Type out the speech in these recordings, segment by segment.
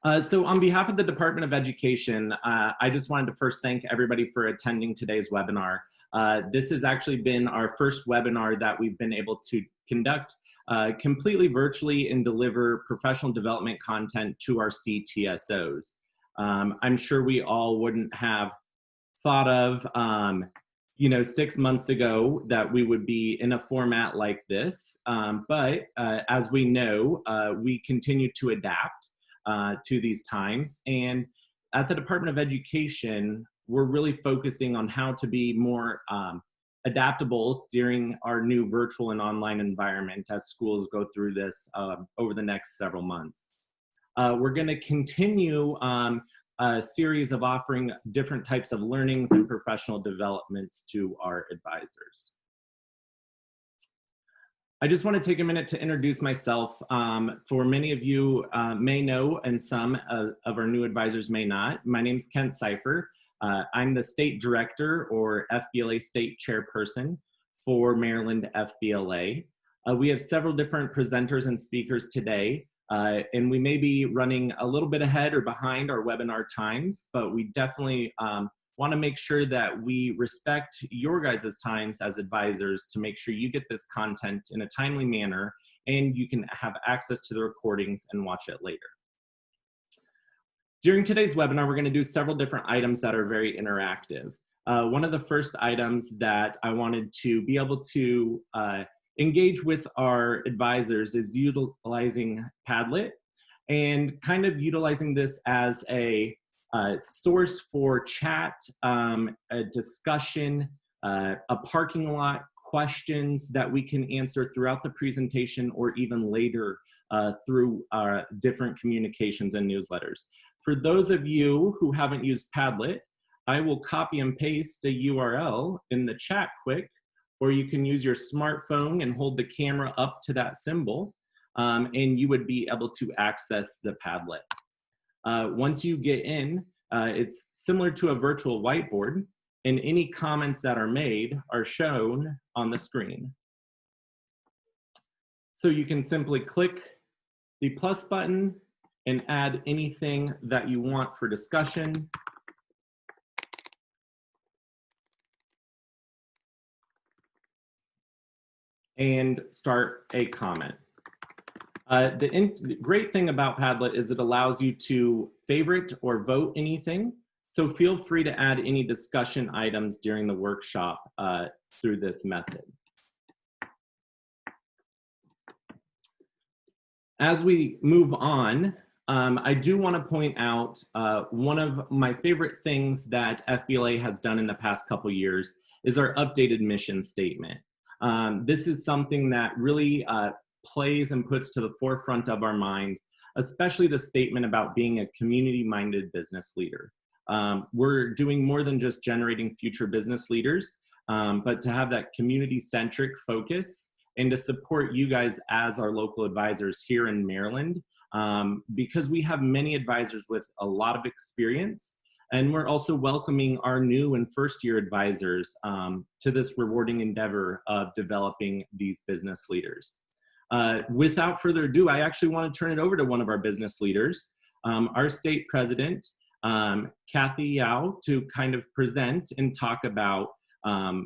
So on behalf of the Department of Education, I just wanted to first thank everybody for attending today's webinar. This has actually been our first webinar that we've been able to conduct completely virtually and deliver professional development content to our CTSOs. I'm sure we all wouldn't have thought of 6 months ago that we would be in a format like this, but as we know, we continue to adapt to these times. And at the Department of Education, we're really focusing on how to be more adaptable during our new virtual and online environment as schools go through this over the next several months. We're going to continue a series of offering different types of learnings and professional developments to our advisors. I just want to take a minute to introduce myself. For many of you may know, and some of our new advisors may not. My name is Kent Cipher. I'm the state director or FBLA state chairperson for Maryland FBLA. We have several different presenters and speakers today, and we may be running a little bit ahead or behind our webinar times, but we definitely want to make sure that we respect your guys' times as advisors to make sure you get this content in a timely manner and you can have access to the recordings and watch it later. During today's webinar, we're going to do several different items that are very interactive. One of the first items that I wanted to be able to engage with our advisors is utilizing Padlet and kind of utilizing this as a source for chat, a discussion, a parking lot, questions that we can answer throughout the presentation or even later through different communications and newsletters. For those of you who haven't used Padlet, I will copy and paste a URL in the chat quick, or you can use your smartphone and hold the camera up to that symbol, and you would be able to access the Padlet. Once you get in, it's similar to a virtual whiteboard, and any comments that are made are shown on the screen. So you can simply click the plus button and add anything that you want for discussion. And start a comment. The great thing about Padlet is it allows you to favorite or vote anything. So feel free to add any discussion items during the workshop through this method. As we move on, I do want to point out one of my favorite things that FBLA has done in the past couple years is our updated mission statement. This is something that really plays and puts to the forefront of our mind, especially the statement about being a community-minded business leader. We're doing more than just generating future business leaders, but to have that community-centric focus and to support you guys as our local advisors here in Maryland, because we have many advisors with a lot of experience, and we're also welcoming our new and first-year advisors to this rewarding endeavor of developing these business leaders. Without further ado, I actually want to turn it over to one of our business leaders, our state president, Kathy Yao, to kind of present and talk about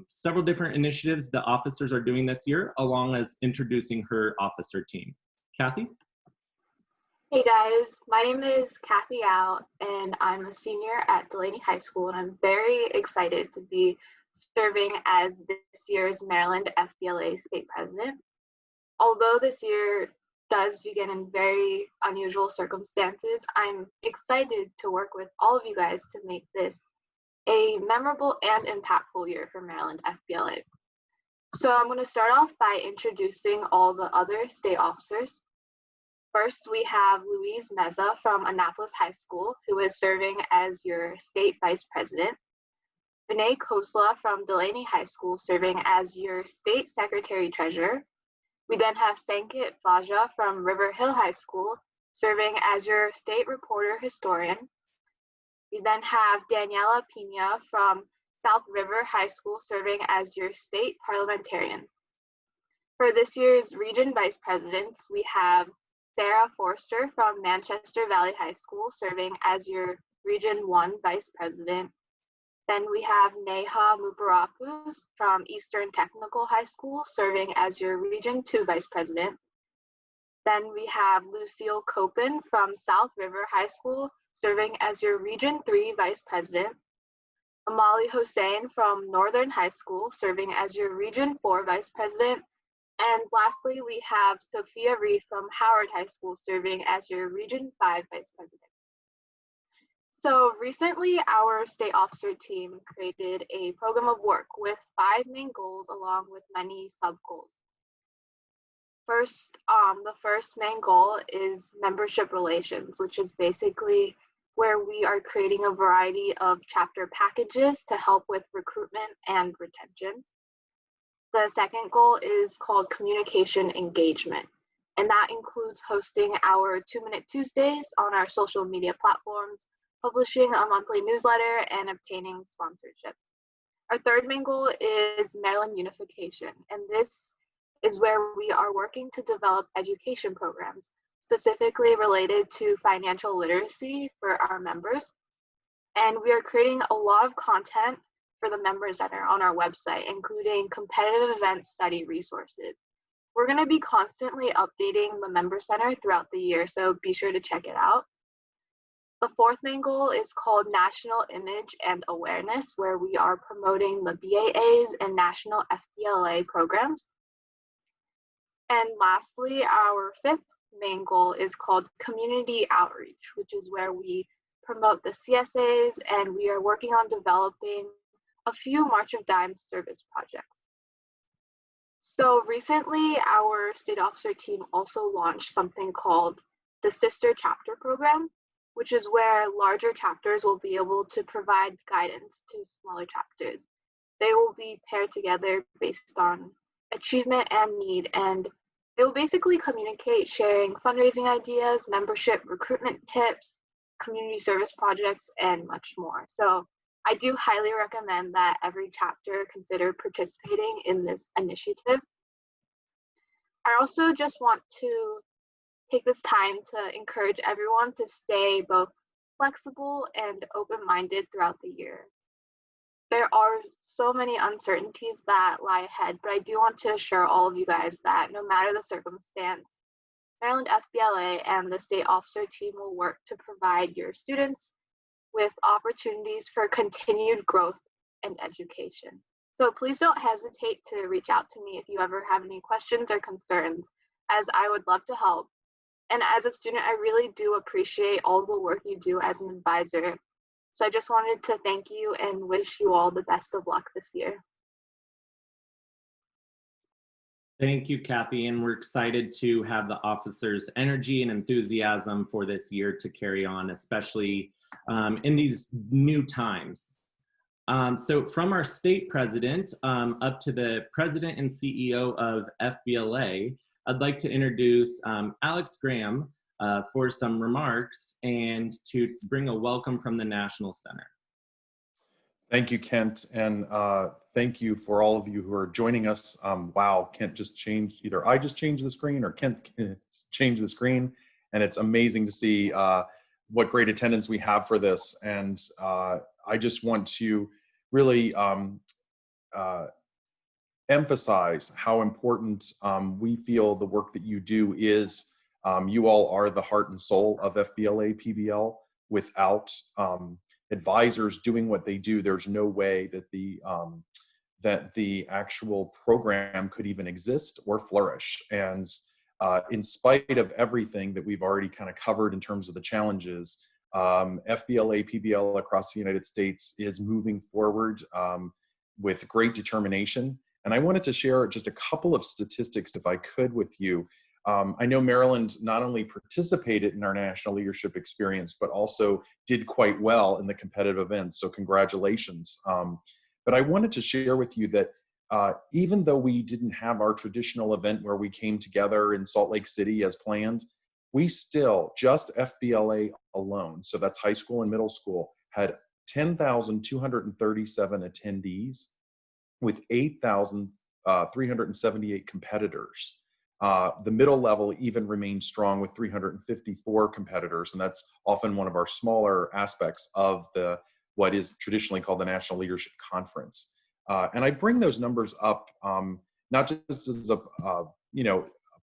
several different initiatives the officers are doing this year, along as introducing her officer team. Kathy? Hey guys, my name is Kathy Yao, and I'm a senior at Delaney High School, and I'm very excited to be serving as this year's Maryland FBLA state president. Although this year does begin in very unusual circumstances, I'm excited to work with all of you guys to make this a memorable and impactful year for Maryland FBLA. So I'm going to start off by introducing all the other state officers. First, we have Louise Meza from Annapolis High School, who is serving as your state vice president. Vinay Khosla from Delaney High School, serving as your state secretary treasurer. We then have Sankit Vaja from River Hill High School, serving as your state reporter historian. We then have Daniela Pina from South River High School, serving as your state parliamentarian. For this year's region vice presidents, we have Sarah Forster from Manchester Valley High School, serving as your Region 1 Vice President. Then we have Neha Muparapu from Eastern Technical High School, serving as your Region 2 Vice President. Then we have Lucille Copen from South River High School, serving as your Region 3 Vice President. Amali Hossein from Northern High School, serving as your Region 4 Vice President. And lastly, we have Sophia Reed from Howard High School, serving as your Region 5 Vice President. So recently, our state officer team created a program of work with 5 main goals along with many sub-goals. First, the first main goal is membership relations, which is basically where we are creating a variety of chapter packages to help with recruitment and retention. The second goal is called communication engagement, and that includes hosting our 2-Minute Tuesdays on our social media platforms, publishing a monthly newsletter, and obtaining sponsorships. Our third main goal is Maryland unification, and this is where we are working to develop education programs specifically related to financial literacy for our members. And we are creating a lot of content for the Member Center on our website, including competitive event study resources. We're going to be constantly updating the Member Center throughout the year, so be sure to check it out. The fourth main goal is called National Image and Awareness, where we are promoting the BAAs and National FBLA programs. And lastly, our fifth main goal is called community outreach, which is where we promote the CSAs, and we are working on developing a few March of Dimes service projects. So recently, our state officer team also launched something called the Sister Chapter Program, which is where larger chapters will be able to provide guidance to smaller chapters. They will be paired together based on achievement and need, and they will basically communicate sharing fundraising ideas, membership recruitment tips, community service projects, and much more. So I do highly recommend that every chapter consider participating in this initiative. I also just want to take this time to encourage everyone to stay both flexible and open-minded throughout the year. There are so many uncertainties that lie ahead, but I do want to assure all of you guys that no matter the circumstance, Maryland FBLA and the state officer team will work to provide your students with opportunities for continued growth and education. So please don't hesitate to reach out to me if you ever have any questions or concerns, as I would love to help. And as a student, I really do appreciate all the work you do as an advisor. So I just wanted to thank you and wish you all the best of luck this year. Thank you, Kathy, and we're excited to have the officers' energy and enthusiasm for this year to carry on, especially in these new times. So from our state president up to the president and CEO of FBLA, I'd like to introduce Alex Graham for some remarks and to bring a welcome from the National Center. Thank you, Kent, and thank you for all of you who are joining us. Wow, Kent just changed, either I just changed the screen or Kent changed the screen, and it's amazing to see what great attendance we have for this. And I just want to really emphasize how important we feel the work that you do is. You all are the heart and soul of FBLA PBL. Without advisors doing what they do, there's no way that the actual program could even exist or flourish. And in spite of everything that we've already kind of covered in terms of the challenges, FBLA PBL across the United States is moving forward with great determination. And I wanted to share just a couple of statistics, if I could, with you. I know Maryland not only participated in our National Leadership Experience, but also did quite well in the competitive events. So congratulations. But I wanted to share with you that even though we didn't have our traditional event where we came together in Salt Lake City as planned, we still, just FBLA alone, so that's high school and middle school, had 10,237 attendees with 8,378 competitors. The middle level even remains strong with 354 competitors, and that's often one of our smaller aspects of what is traditionally called the National Leadership Conference. And I bring those numbers up not just as a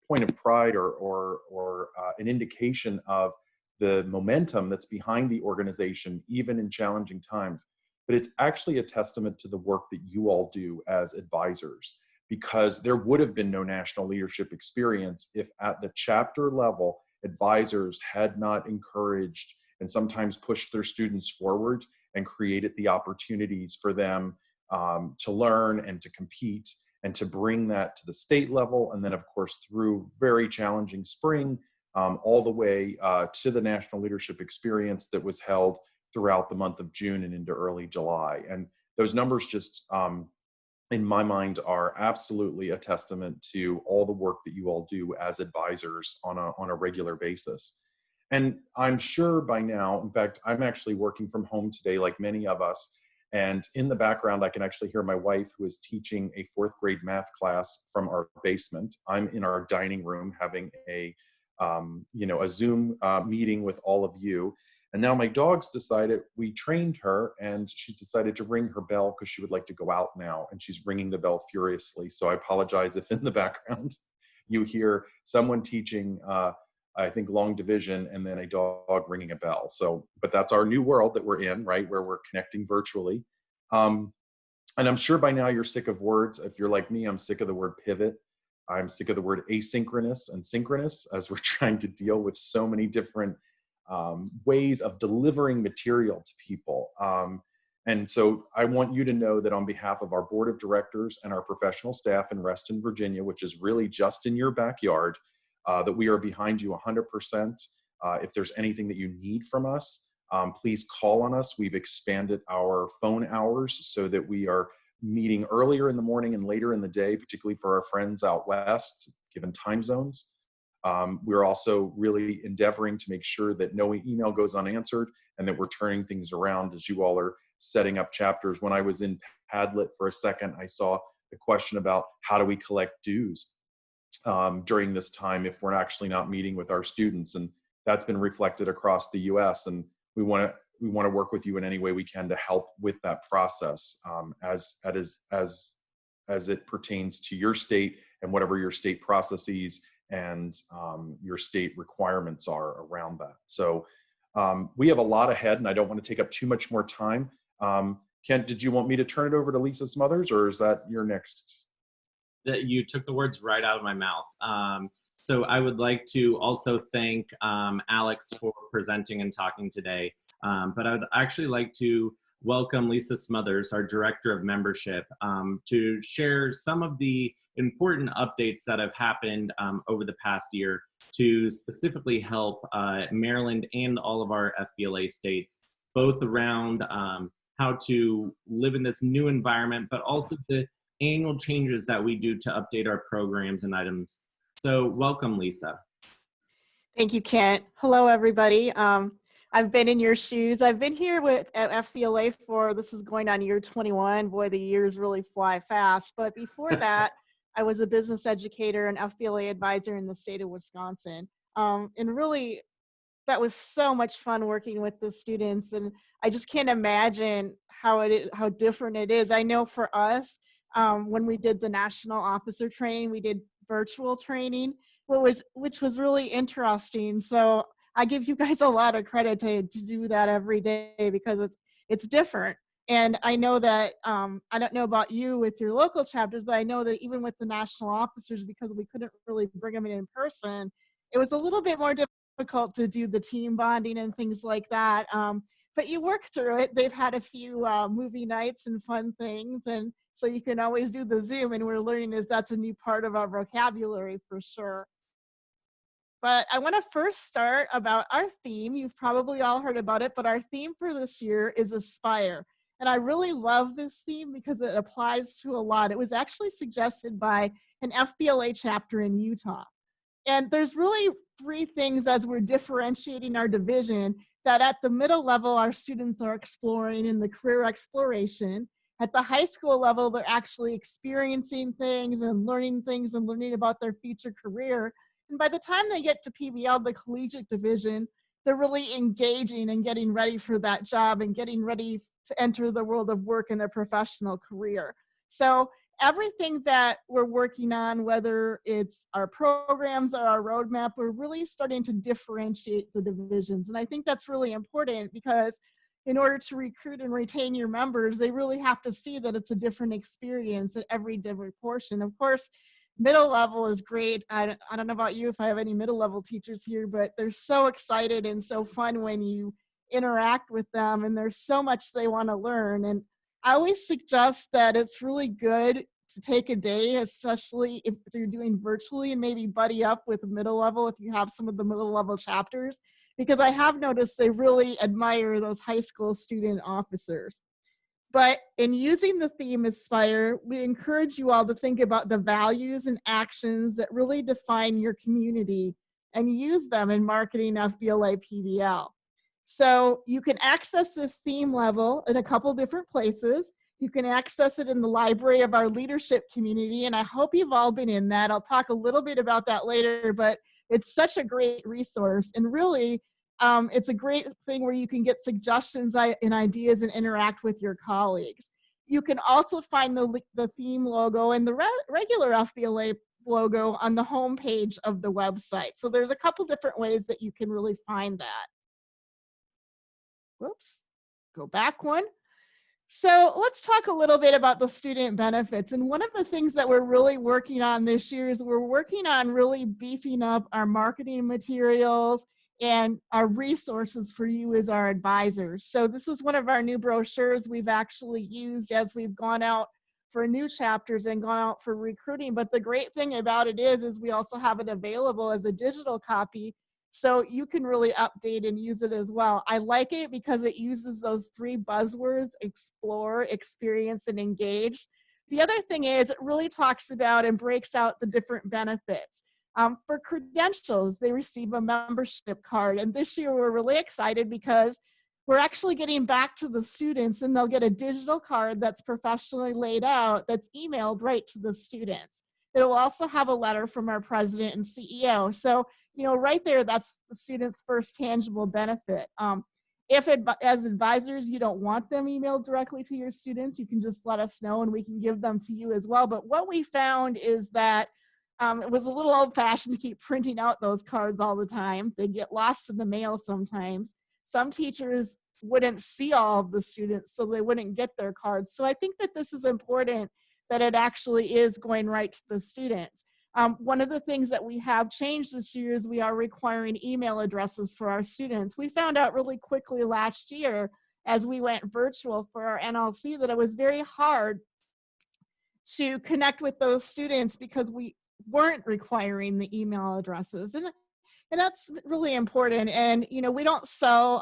point of pride or an indication of the momentum that's behind the organization, even in challenging times, but it's actually a testament to the work that you all do as advisors, because there would have been no national leadership experience if at the chapter level, advisors had not encouraged and sometimes pushed their students forward and created the opportunities for them to learn and to compete and to bring that to the state level. And then of course, through very challenging spring, all the way to the national leadership experience that was held throughout the month of June and into early July. And those numbers just, in my mind, are absolutely a testament to all the work that you all do as advisors on a regular basis. And I'm sure by now, in fact, I'm actually working from home today, like many of us. And in the background, I can actually hear my wife, who is teaching a 4th grade math class from our basement. I'm in our dining room having a Zoom meeting with all of you. And now my dog's decided, we trained her, and she's decided to ring her bell because she would like to go out now, and she's ringing the bell furiously. So I apologize if in the background you hear someone teaching, I think, long division and then a dog ringing a bell. So, but that's our new world that we're in, right, where we're connecting virtually. And I'm sure by now you're sick of words. If you're like me, I'm sick of the word pivot. I'm sick of the word asynchronous and synchronous, as we're trying to deal with so many different ways of delivering material to people. And so I want you to know that on behalf of our board of directors and our professional staff in Reston, Virginia, which is really just in your backyard, that we are behind you 100%. If there's anything that you need from us, please call on us. We've expanded our phone hours so that we are meeting earlier in the morning and later in the day, particularly for our friends out west, given time zones. We're also really endeavoring to make sure that no email goes unanswered and that we're turning things around as you all are setting up chapters. When I was in Padlet for a second, I saw the question about how do we collect dues during this time if we're actually not meeting with our students, and that's been reflected across the U.S. And we want to work with you in any way we can to help with that process as it pertains to your state and whatever your state processes and your state requirements are around that. So we have a lot ahead, and I don't want to take up too much more time. Kent, did you want me to turn it over to Lisa Smothers, or is that your next? That you took the words right out of my mouth. So I would like to also thank Alex for presenting and talking today. But I would actually like to welcome Lisa Smothers, our Director of Membership, to share some of the important updates that have happened over the past year to specifically help Maryland and all of our FBLA states, both around how to live in this new environment, but also the annual changes that we do to update our programs and items. So welcome, Lisa. Thank you, Kent. Hello, everybody. I've been in your shoes. I've been here at FBLA this is going on year 21. Boy, the years really fly fast. But before that, I was a business educator and FBLA advisor in the state of Wisconsin. And really, that was so much fun working with the students. And I just can't imagine how different it is. I know for us, when we did the national officer training, we did virtual training, which was really interesting. So I give you guys a lot of credit to do that every day because it's different. And I know that, I don't know about you with your local chapters, but I know that even with the national officers, because we couldn't really bring them in person, it was a little bit more difficult to do the team bonding and things like that. But you work through it. They've had a few movie nights and fun things. And so you can always do the Zoom, and we're learning that's a new part of our vocabulary for sure. But I want to first start about our theme. You've probably all heard about it, but our theme for this year is Aspire. And I really love this theme because it applies to a lot. It was actually suggested by an FBLA chapter in Utah. And there's really 3 things as we're differentiating our division that at the middle level, our students are exploring in the career exploration. At the high school level, they're actually experiencing things and learning about their future career. And by the time they get to PBL, the collegiate division, they're really engaging and getting ready for that job and getting ready to enter the world of work in a professional career. So everything that we're working on, whether it's our programs or our roadmap, we're really starting to differentiate the divisions. And I think that's really important because in order to recruit and retain your members, they really have to see that it's a different experience at every different portion. Of course, middle level is great. I don't know about you if I have any middle level teachers here, but they're so excited and so fun when you interact with them, and there's so much they want to learn. And I always suggest that it's really good to take a day, especially if you're doing virtually, and maybe buddy up with the middle level if you have some of the middle level chapters, because I have noticed they really admire those high school student officers. But in using the theme Aspire, we encourage you all to think about the values and actions that really define your community and use them in marketing FBLA PBL. So you can access this theme level in a couple different places. You can access it in the library of our leadership community, and I hope you've all been in that. I'll talk a little bit about that later, but it's such a great resource. And really, it's a great thing where you can get suggestions and ideas and interact with your colleagues. You can also find the theme logo and the regular FBLA logo on the home page of the website. So there's a couple different ways that you can really find that. Whoops, go back one. So let's talk a little bit about the student benefits. And one of the things that we're really working on this year is we're working on really beefing up our marketing materials and our resources for you as our advisors. So this is one of our new brochures we've actually used as we've gone out for new chapters and gone out for recruiting. But the great thing about it is we also have it available as a digital copy, so you can really update and use it as well. I like it because it uses those 3 buzzwords: explore, experience, and engage. The other thing is it really talks about and breaks out the different benefits. For credentials, they receive a membership card. And this year we're really excited because we're actually getting back to the students, and they'll get a digital card that's professionally laid out that's emailed right to the students. It will also have a letter from our president and CEO. So, you know, right there, that's the student's first tangible benefit. If as advisors, you don't want them emailed directly to your students, you can just let us know and we can give them to you as well. But what we found is that it was a little old-fashioned to keep printing out those cards all the time. They get lost in the mail sometimes. Some teachers wouldn't see all of the students, so they wouldn't get their cards. So I think that this is important, that it actually is going right to the students. One of the things that we have changed this year is we are requiring email addresses for our students. We found out really quickly last year as we went virtual for our NLC that it was very hard to connect with those students because we weren't requiring the email addresses. And that's really important. And, you know, we don't sell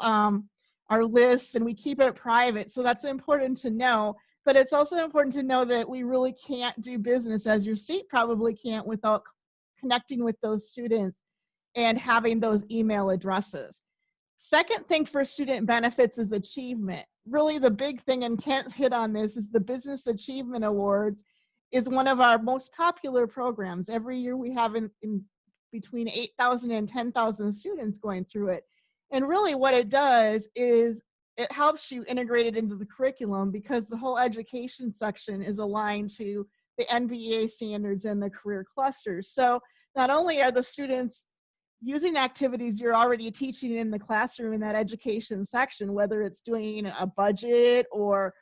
our lists and we keep it private. So that's important to know. But it's also important to know that we really can't do business, as your state probably can't, without connecting with those students and having those email addresses. Second thing for student benefits is achievement. Really the big thing, and Kent hit on this, is the Business Achievement Awards is one of our most popular programs. Every year we have in between 8,000 and 10,000 students going through it. And really what it does is it helps you integrate it into the curriculum because the whole education section is aligned to the NBA standards and the career clusters. So not only are the students using activities you're already teaching in the classroom in that education section, whether it's doing a budget or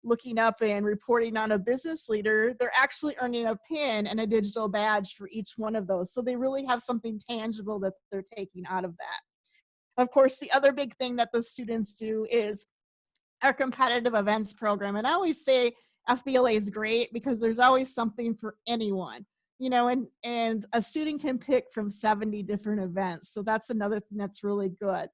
looking up and reporting on a business leader, they're actually earning a pin and a digital badge for each one of those. So they really have something tangible that they're taking out of that. Of course, the other big thing that the students do is our competitive events program. And I always say FBLA is great because there's always something for anyone, you know, and a student can pick from 70 different events. So that's another thing that's really good.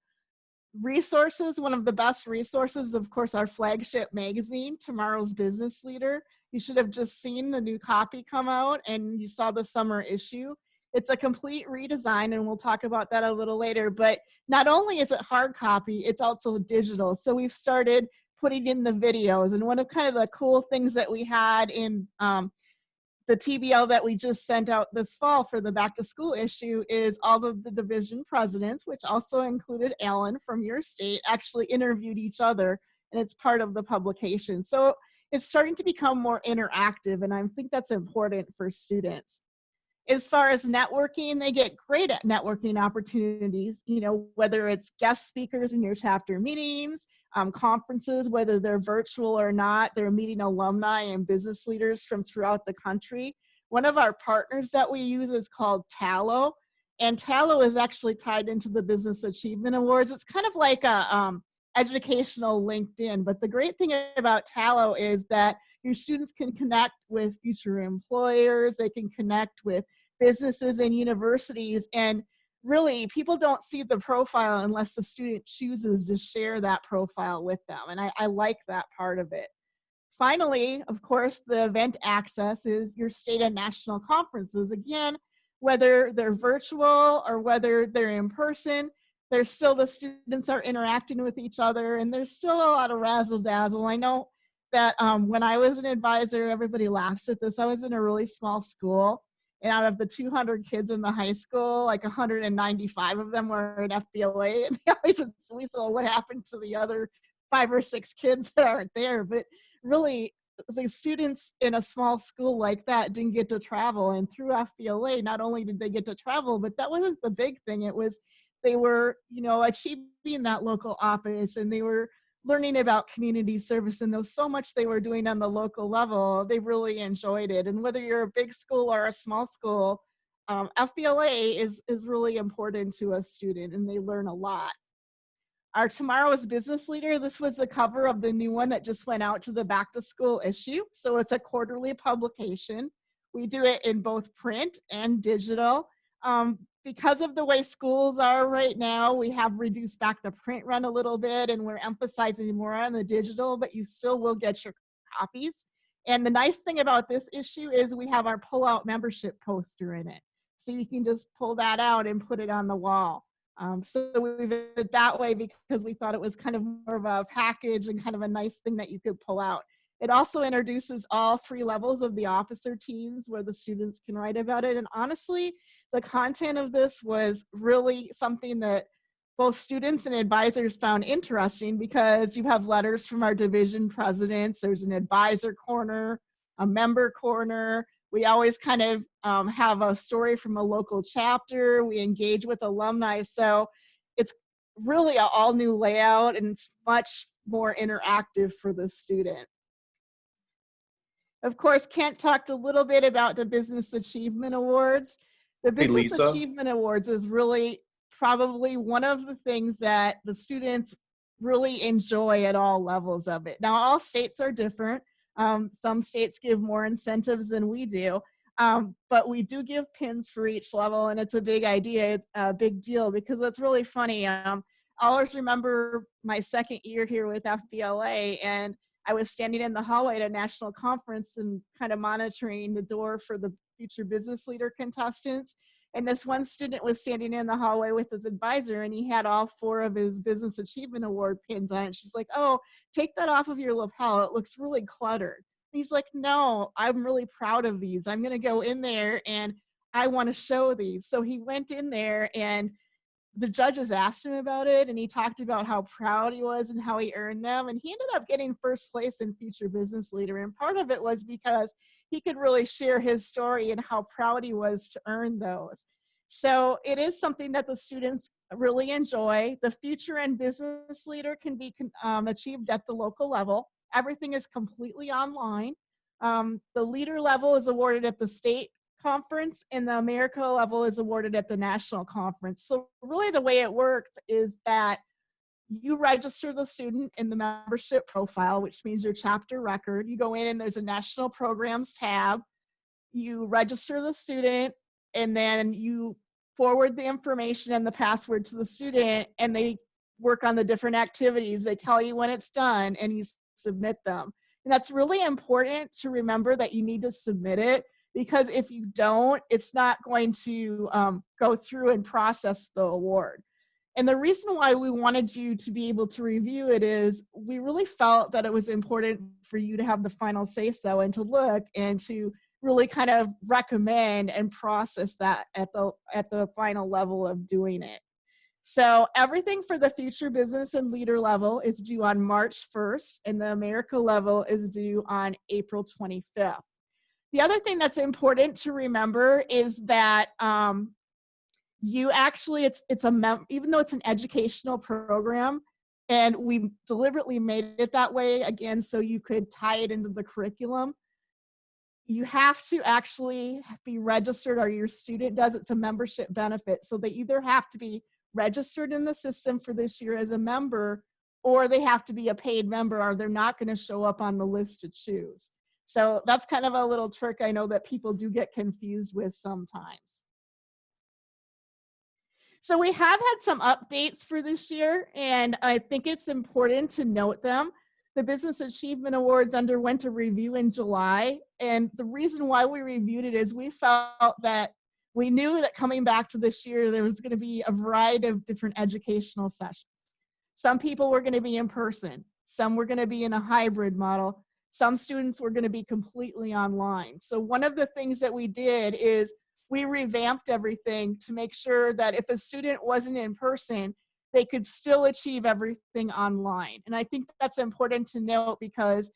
Resources, one of the best resources, of course, our flagship magazine, Tomorrow's Business Leader. You should have just seen the new copy come out and you saw the summer issue. It's a complete redesign, and we'll talk about that a little later. But not only is it hard copy, it's also digital. So we've started putting in the videos. And one of kind of the cool things that we had in the TBL that we just sent out this fall for the back to school issue is all of the division presidents, which also included Alan from your state, actually interviewed each other, and it's part of the publication. So it's starting to become more interactive, and I think that's important for students. As far as networking, they get great at networking opportunities, you know, whether it's guest speakers in your chapter meetings, conferences, whether they're virtual or not, they're meeting alumni and business leaders from throughout the country. One of our partners that we use is called Tallo, and Tallo is actually tied into the Business Achievement Awards. It's kind of like a educational LinkedIn, but the great thing about Tallo is that your students can connect with future employers, they can connect with businesses and universities, and really people don't see the profile unless the student chooses to share that profile with them, and I like that part of it. Finally, of course, the event access is your state and national conferences. Again, whether they're virtual or whether they're in person, there's still the students are interacting with each other, and there's still a lot of razzle dazzle. I know that when I was an advisor, everybody laughs at this. I was in a really small school, and out of the 200 kids in the high school, like 195 of them were in FBLA, and they always would say, Lisa, what happened to the other 5 or 6 kids that aren't there? But really, the students in a small school like that didn't get to travel, and through FBLA, not only did they get to travel, but that wasn't the big thing. It was they were, you know, achieving that local office, and they were learning about community service, and there's so much they were doing on the local level. They really enjoyed it. And whether you're a big school or a small school, FBLA is really important to a student, and they learn a lot. Our Tomorrow's Business Leader, this was the cover of the new one that just went out to the back to school issue. So it's a quarterly publication. We do it in both print and digital. Because of the way schools are right now, we have reduced back the print run a little bit, and we're emphasizing more on the digital, but you still will get your copies. And the nice thing about this issue is we have our pull-out membership poster in it. So you can just pull that out and put it on the wall. So we did it that way because we thought it was kind of more of a package and kind of a nice thing that you could pull out. It also introduces all 3 levels of the officer teams where the students can write about it. And honestly, the content of this was really something that both students and advisors found interesting, because you have letters from our division presidents, there's an advisor corner, a member corner. We always kind of have a story from a local chapter. We engage with alumni. So it's really an all new layout, and it's much more interactive for the student. Of course, Kent talked a little bit about the Business Achievement Awards. The Business Achievement Awards is really probably one of the things that the students really enjoy at all levels of it. Now, all states are different. Some states give more incentives than we do, but we do give pins for each level, and it's a big idea, it's a big deal, because it's really funny. I always remember my second year here with FBLA, and I was standing in the hallway at a national conference and kind of monitoring the door for the future business leader contestants. And this one student was standing in the hallway with his advisor, and he had all 4 of his Business Achievement Award pins on it. She's like, oh, take that off of your lapel. It looks really cluttered. And he's like, no, I'm really proud of these. I'm going to go in there and I want to show these. So he went in there, and the judges asked him about it, and he talked about how proud he was and how he earned them. And he ended up getting first place in Future Business Leader. And part of it was because he could really share his story and how proud he was to earn those. So it is something that the students really enjoy. The Future and Business Leader can be achieved at the local level. Everything is completely online. The leader level is awarded at the state conference, and the America level is awarded at the national conference. So really the way it works is that you register the student in the membership profile, which means your chapter record. You go in and there's a national programs tab. You register the student, and then you forward the information and the password to the student, and they work on the different activities. They tell you when it's done, and you submit them. And that's really important to remember, that you need to submit it, because if you don't, it's not going to go through and process the award. And the reason why we wanted you to be able to review it is we really felt that it was important for you to have the final say-so and to look and to really kind of recommend and process that at the final level of doing it. So everything for the future business and leader level is due on March 1st, and the America level is due on April 25th. The other thing that's important to remember is that you actually, even though it's an educational program, and we deliberately made it that way, again, so you could tie it into the curriculum, you have to actually be registered, or your student does. It's a membership benefit. So they either have to be registered in the system for this year as a member, or they have to be a paid member, or they're not going to show up on the list to choose. So that's kind of a little trick I know that people do get confused with sometimes. So we have had some updates for this year, and I think it's important to note them. The Business Achievement Awards underwent a review in July, and the reason why we reviewed it is we felt that we knew that coming back to this year, there was going to be a variety of different educational sessions. Some people were going to be in person, some were going to be in a hybrid model, some students were going to be completely online. So one of the things that we did is we revamped everything to make sure that if a student wasn't in person, they could still achieve everything online. And I think that's important to note because,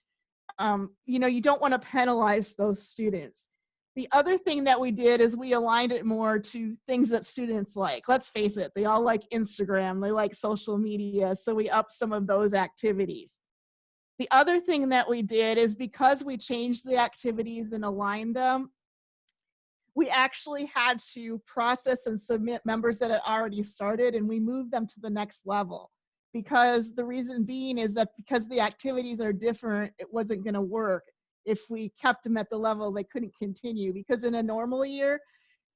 you don't want to penalize those students. The other thing that we did is we aligned it more to things that students like. Let's face it, they all like Instagram, they like social media, so we upped some of those activities. The other thing that we did is because we changed the activities and aligned them, we actually had to process and submit members that had already started, and we moved them to the next level. Because the reason being is that because the activities are different, it wasn't going to work. If we kept them at the level, they couldn't continue. Because in a normal year,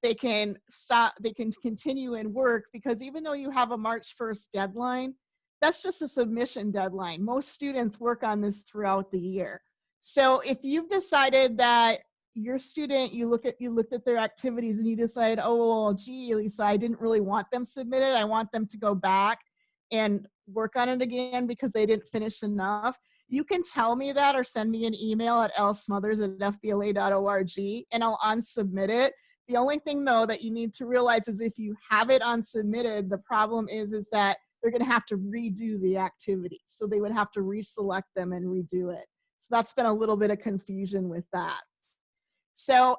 they can stop, they can continue and work, because even though you have a March 1st deadline, that's just a submission deadline. Most students work on this throughout the year. So if you've decided that your student, you looked at their activities and you decide, oh, well, gee, Lisa, I didn't really want them submitted. I want them to go back and work on it again because they didn't finish enough. You can tell me that or send me an email at lsmothers@fbla.org and I'll unsubmit it. The only thing though that you need to realize is if you have it unsubmitted, the problem is that they're going to have to redo the activity. So they would have to reselect them and redo it. So that's been a little bit of confusion with that. So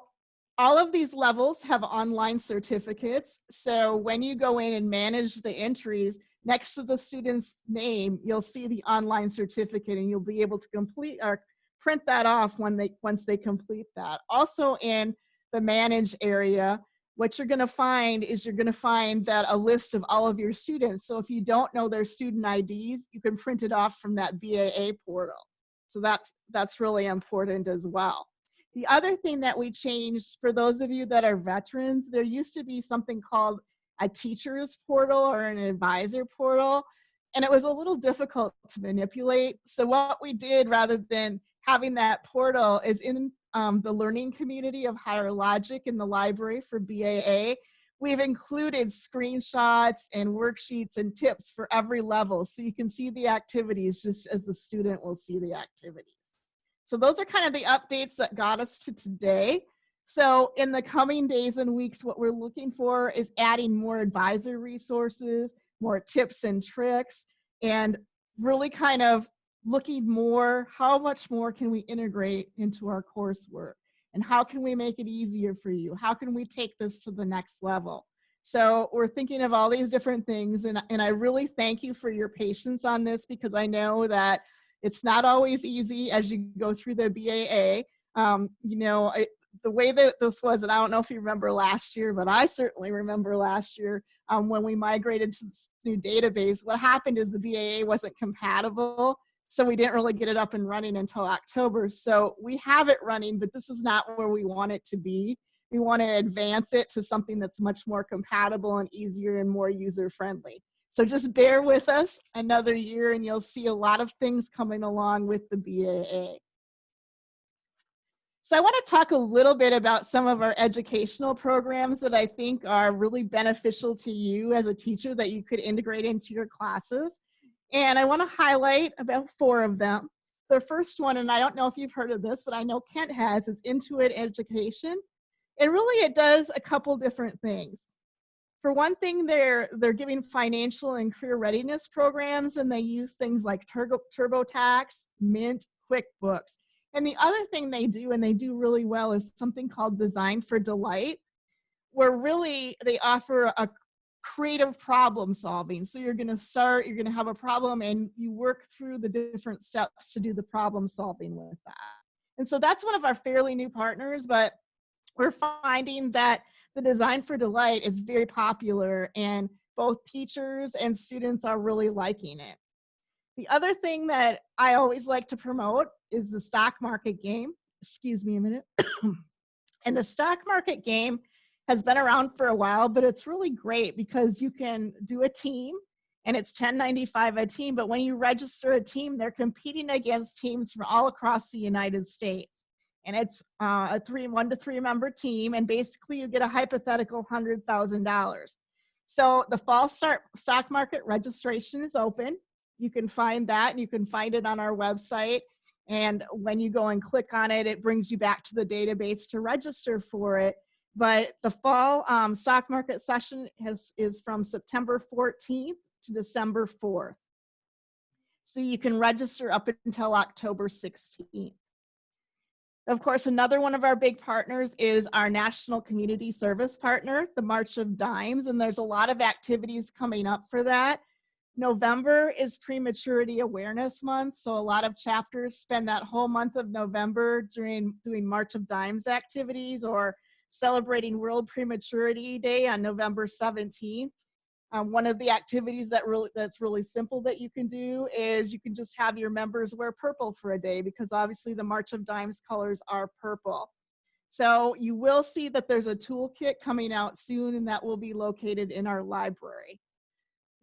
all of these levels have online certificates. So when you go in and manage the entries, next to the student's name, you'll see the online certificate and you'll be able to complete or print that off once they complete that. Also in the manage area, what you're going to find is that a list of all of your students. So if you don't know their student IDs, you can print it off from that BAA portal. So that's really important as well. The other thing that we changed, for those of you that are veterans, there used to be something called a teacher's portal or an advisor portal, and it was a little difficult to manipulate. So what we did, rather than having that portal, is in the learning community of Higher Logic in the library for BAA, we've included screenshots and worksheets and tips for every level, so you can see the activities just as the student will see the activities. So those are kind of the updates that got us to today. So in the coming days and weeks, what we're looking for is adding more advisor resources, more tips and tricks, and really kind of looking more, how much more can we integrate into our coursework? And how can we make it easier for you? How can we take this to the next level? So we're thinking of all these different things, and I really thank you for your patience on this, because I know that it's not always easy as you go through the BAA. The way that this was, and I don't know if you remember last year, but I certainly remember last year when we migrated to this new database, what happened is the BAA wasn't compatible. So we didn't really get it up and running until October. So we have it running, but this is not where we want it to be. We want to advance it to something that's much more compatible and easier and more user-friendly. So just bear with us another year and you'll see a lot of things coming along with the BAA. So I want to talk a little bit about some of our educational programs that I think are really beneficial to you as a teacher that you could integrate into your classes. And I want to highlight about 4 of them. The first one, and I don't know if you've heard of this, but I know Kent has, is Intuit Education. And really it does a couple different things. For one thing, they're giving financial and career readiness programs, and they use things like TurboTax, Mint, QuickBooks. And the other thing they do, and they do really well, is something called Design for Delight, where really they offer a creative problem solving. So you're going to have a problem, and you work through the different steps to do the problem solving with that. And so that's one of our fairly new partners, but we're finding that the Design for Delight is very popular, and both teachers and students are really liking it. The other thing that I always like to promote is the stock market game. Excuse me a minute. And the stock market game has been around for a while, but it's really great because you can do a team, and it's $10.95 a team. But when you register a team, they're competing against teams from all across the United States. And it's a 1 to 3 member team, and basically you get a hypothetical $100,000. So the fall stock market registration is open. You can find that, and you can find it on our website. And when you go and click on it, it brings you back to the database to register for it. But the fall stock market session is from September 14th to December 4th. So you can register up until October 16th. Of course, another one of our big partners is our National Community Service Partner, the March of Dimes, and there's a lot of activities coming up for that. November is Prematurity Awareness Month, so a lot of chapters spend that whole month of November doing March of Dimes activities, or celebrating World Prematurity Day on November 17th. One of the activities that's really simple that you can do is you can just have your members wear purple for a day, because obviously the March of Dimes colors are purple. So you will see that there's a toolkit coming out soon, and that will be located in our library.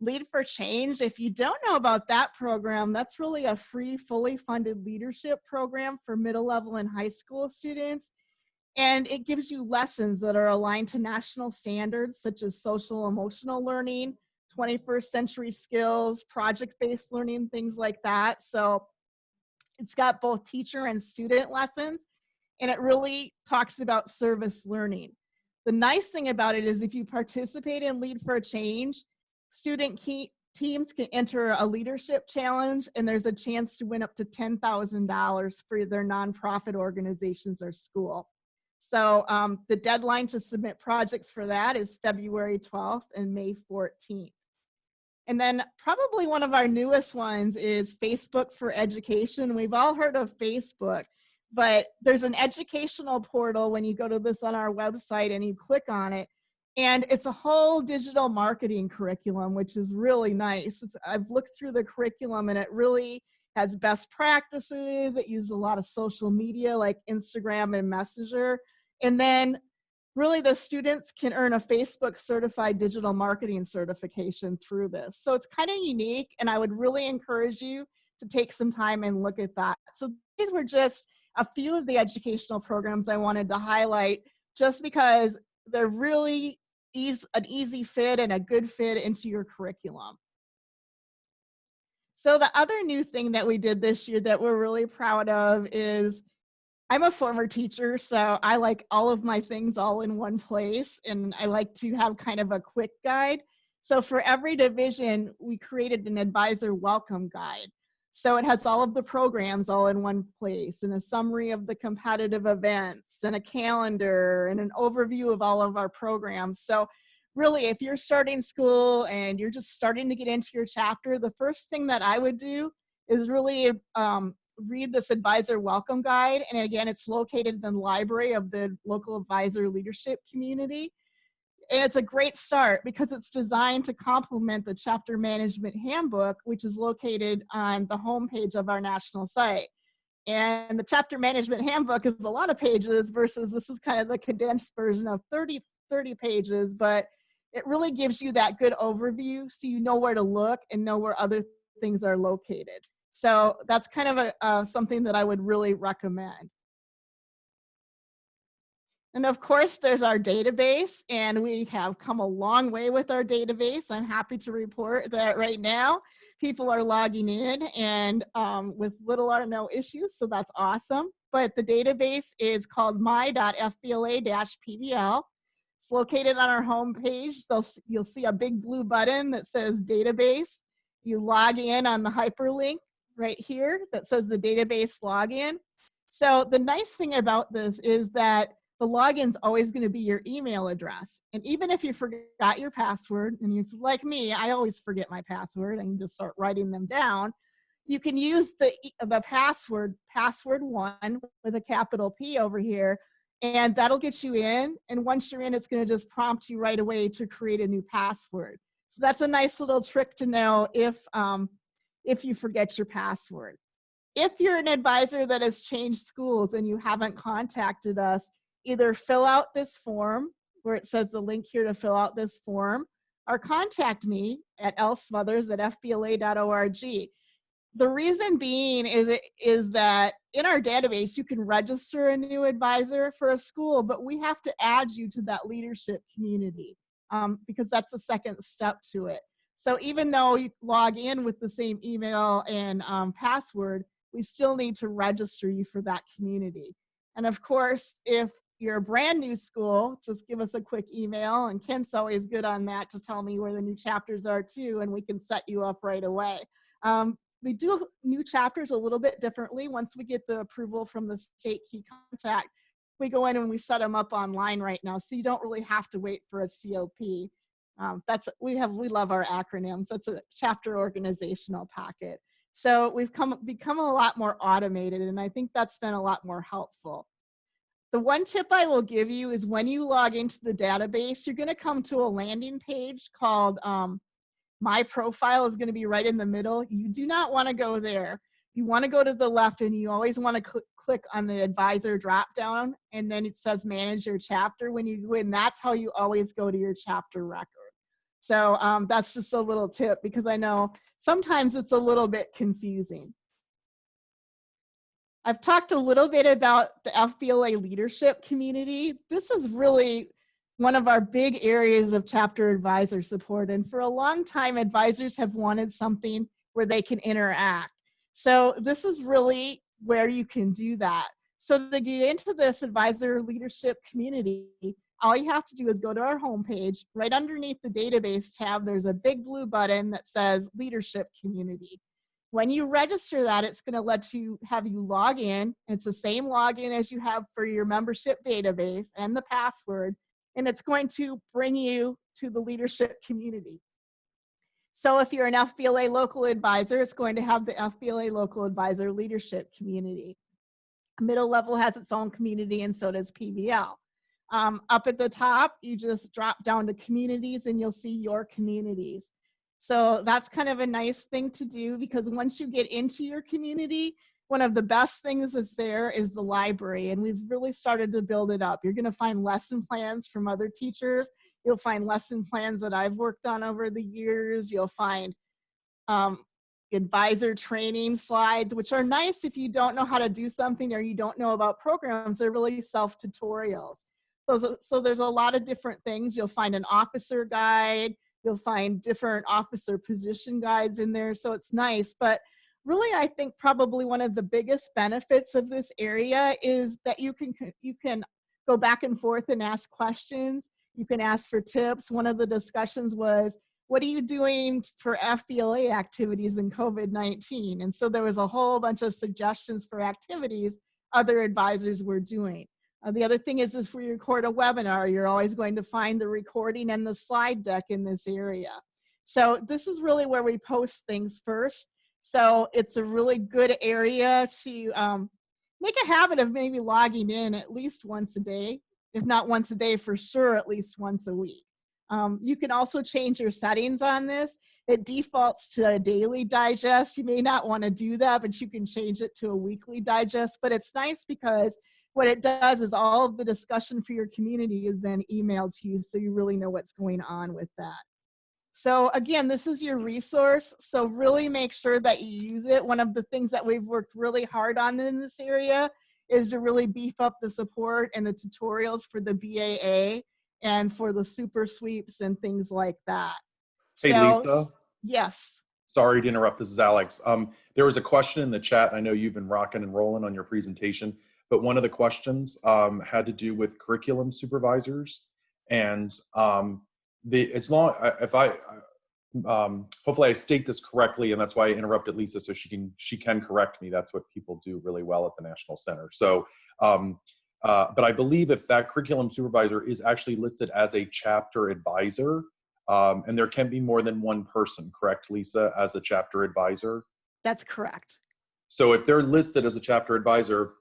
Lead for Change, if you don't know about that program, that's really a free, fully funded leadership program for middle level and high school students. And it gives you lessons that are aligned to national standards, such as social emotional learning, 21st century skills, project-based learning, things like that. So it's got both teacher and student lessons, and it really talks about service learning. The nice thing about it is if you participate in Lead for Change, student teams can enter a leadership challenge, and there's a chance to win up to $10,000 for their nonprofit organizations or school. So the deadline to submit projects for that is February 12th and May 14th. And then probably one of our newest ones is Facebook for Education. We've all heard of Facebook, but there's an educational portal when you go to this on our website and you click on it. And it's a whole digital marketing curriculum, which is really nice. I've looked through the curriculum, and it really has best practices. It uses a lot of social media like Instagram and Messenger. And then really the students can earn a Facebook certified digital marketing certification through this. So it's kind of unique, and I would really encourage you to take some time and look at that. So these were just a few of the educational programs I wanted to highlight, just because they're really an easy fit and a good fit into your curriculum. So the other new thing that we did this year that we're really proud of is, I'm a former teacher, so I like all of my things all in one place, and I like to have kind of a quick guide. So for every division, we created an advisor welcome guide. So it has all of the programs all in one place, and a summary of the competitive events, and a calendar, and an overview of all of our programs. So really, if you're starting school and you're just starting to get into your chapter, the first thing that I would do is really read this advisor welcome guide. And again, it's located in the library of the local advisor leadership community. And it's a great start because it's designed to complement the chapter management handbook, which is located on the homepage of our national site. And the chapter management handbook is a lot of pages versus this is kind of the condensed version of 30 pages, but it really gives you that good overview so you know where to look and know where other things are located. So that's kind of something that I would really recommend. And of course, there's our database, and we have come a long way with our database. I'm happy to report that right now, people are logging in and with little or no issues, so that's awesome. But the database is called my.fbla-pbl. It's located on our homepage. You'll see a big blue button that says database. You log in on the hyperlink right here that says the database login. So the nice thing about this is that the login's always going to be your email address. And even if you forgot your password, and if like me, I always forget my password and just start writing them down, you can use the password1 with a capital P over here, and that'll get you in. And once you're in, it's going to just prompt you right away to create a new password. So that's a nice little trick to know if you forget your password. If you're an advisor that has changed schools and you haven't contacted us, either fill out this form where it says the link here to fill out this form, or contact me at lsmothers@fbla.org. The reason being is that in our database, you can register a new advisor for a school, but we have to add you to that leadership community because that's the second step to it. So even though you log in with the same email and password, we still need to register you for that community. And of course, if you're a brand new school, just give us a quick email, and Kent's always good on that to tell me where the new chapters are too, and we can set you up right away. We do new chapters a little bit differently. Once we get the approval from the state key contact, we go in and we set them up online right now, so you don't really have to wait for a COP. We love our acronyms. That's a chapter organizational packet. So we've become a lot more automated, and I think that's been a lot more helpful. The one tip I will give you is when you log into the database, you're going to come to a landing page called My Profile is going to be right in the middle. You do not want to go there. You want to go to the left, and you always want to click on the advisor drop down, and then it says manage your chapter. When you go in, that's how you always go to your chapter record. So that's just a little tip, because I know sometimes it's a little bit confusing. I've talked a little bit about the FBLA leadership community. This is really one of our big areas of chapter advisor support. And for a long time, advisors have wanted something where they can interact. So this is really where you can do that. So to get into this advisor leadership community, all you have to do is go to our homepage. Right underneath the database tab, there's a big blue button that says leadership community. When you register that, it's going to have you log in. It's the same login as you have for your membership database and the password, and it's going to bring you to the leadership community. So if you're an FBLA local advisor, it's going to have the FBLA local advisor leadership community. Middle level has its own community, and so does PBL. Up at the top, you just drop down to communities and you'll see your communities. So that's kind of a nice thing to do, because once you get into your community, one of the best things that's there is the library, and we've really started to build it up. You're going to find lesson plans from other teachers. You'll find lesson plans that I've worked on over the years. You'll find advisor training slides, which are nice if you don't know how to do something or you don't know about programs. They're really self-tutorials. So there's a lot of different things. You'll find an officer guide. You'll find different officer position guides in there, so it's nice. But really, I think probably one of the biggest benefits of this area is that you can go back and forth and ask questions. You can ask for tips. One of the discussions was, what are you doing for FBLA activities in COVID-19? And so there was a whole bunch of suggestions for activities other advisors were doing. The other thing is if we record a webinar, you're always going to find the recording and the slide deck in this area. So this is really where we post things first. So it's a really good area to make a habit of maybe logging in at least once a day, if not once a day for sure, at least once a week. You can also change your settings on this. It defaults to a daily digest. You may not want to do that, but you can change it to a weekly digest. But it's nice because what it does is all of the discussion for your community is then emailed to you, so you really know what's going on with that. So again, this is your resource, so really make sure that you use it. One of the things that we've worked really hard on in this area is to really beef up the support and the tutorials for the BAA and for the super sweeps and things like that. Hey, So, Lisa. yes. Sorry to interrupt. This is Alex. There was a question in the chat. I know you've been rocking and rolling on your presentation, but one of the questions had to do with curriculum supervisors, and hopefully I state this correctly, and that's why I interrupted Lisa, so she can correct me. That's what people do really well at the National Center. So, but I believe if that curriculum supervisor is actually listed as a chapter advisor, and there can be more than one person, correct, Lisa, as a chapter advisor? That's correct. So if they're listed as a chapter advisor,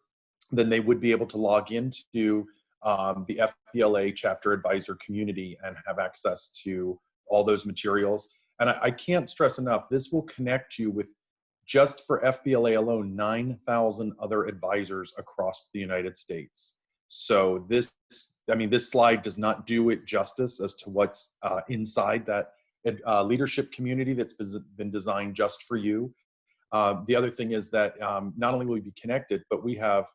then they would be able to log into the FBLA chapter advisor community and have access to all those materials. And I can't stress enough, this will connect you with, just for FBLA alone, 9,000 other advisors across the United States. So this slide does not do it justice as to what's inside that leadership community that's been designed just for you. The other thing is that not only will we be connected, but we have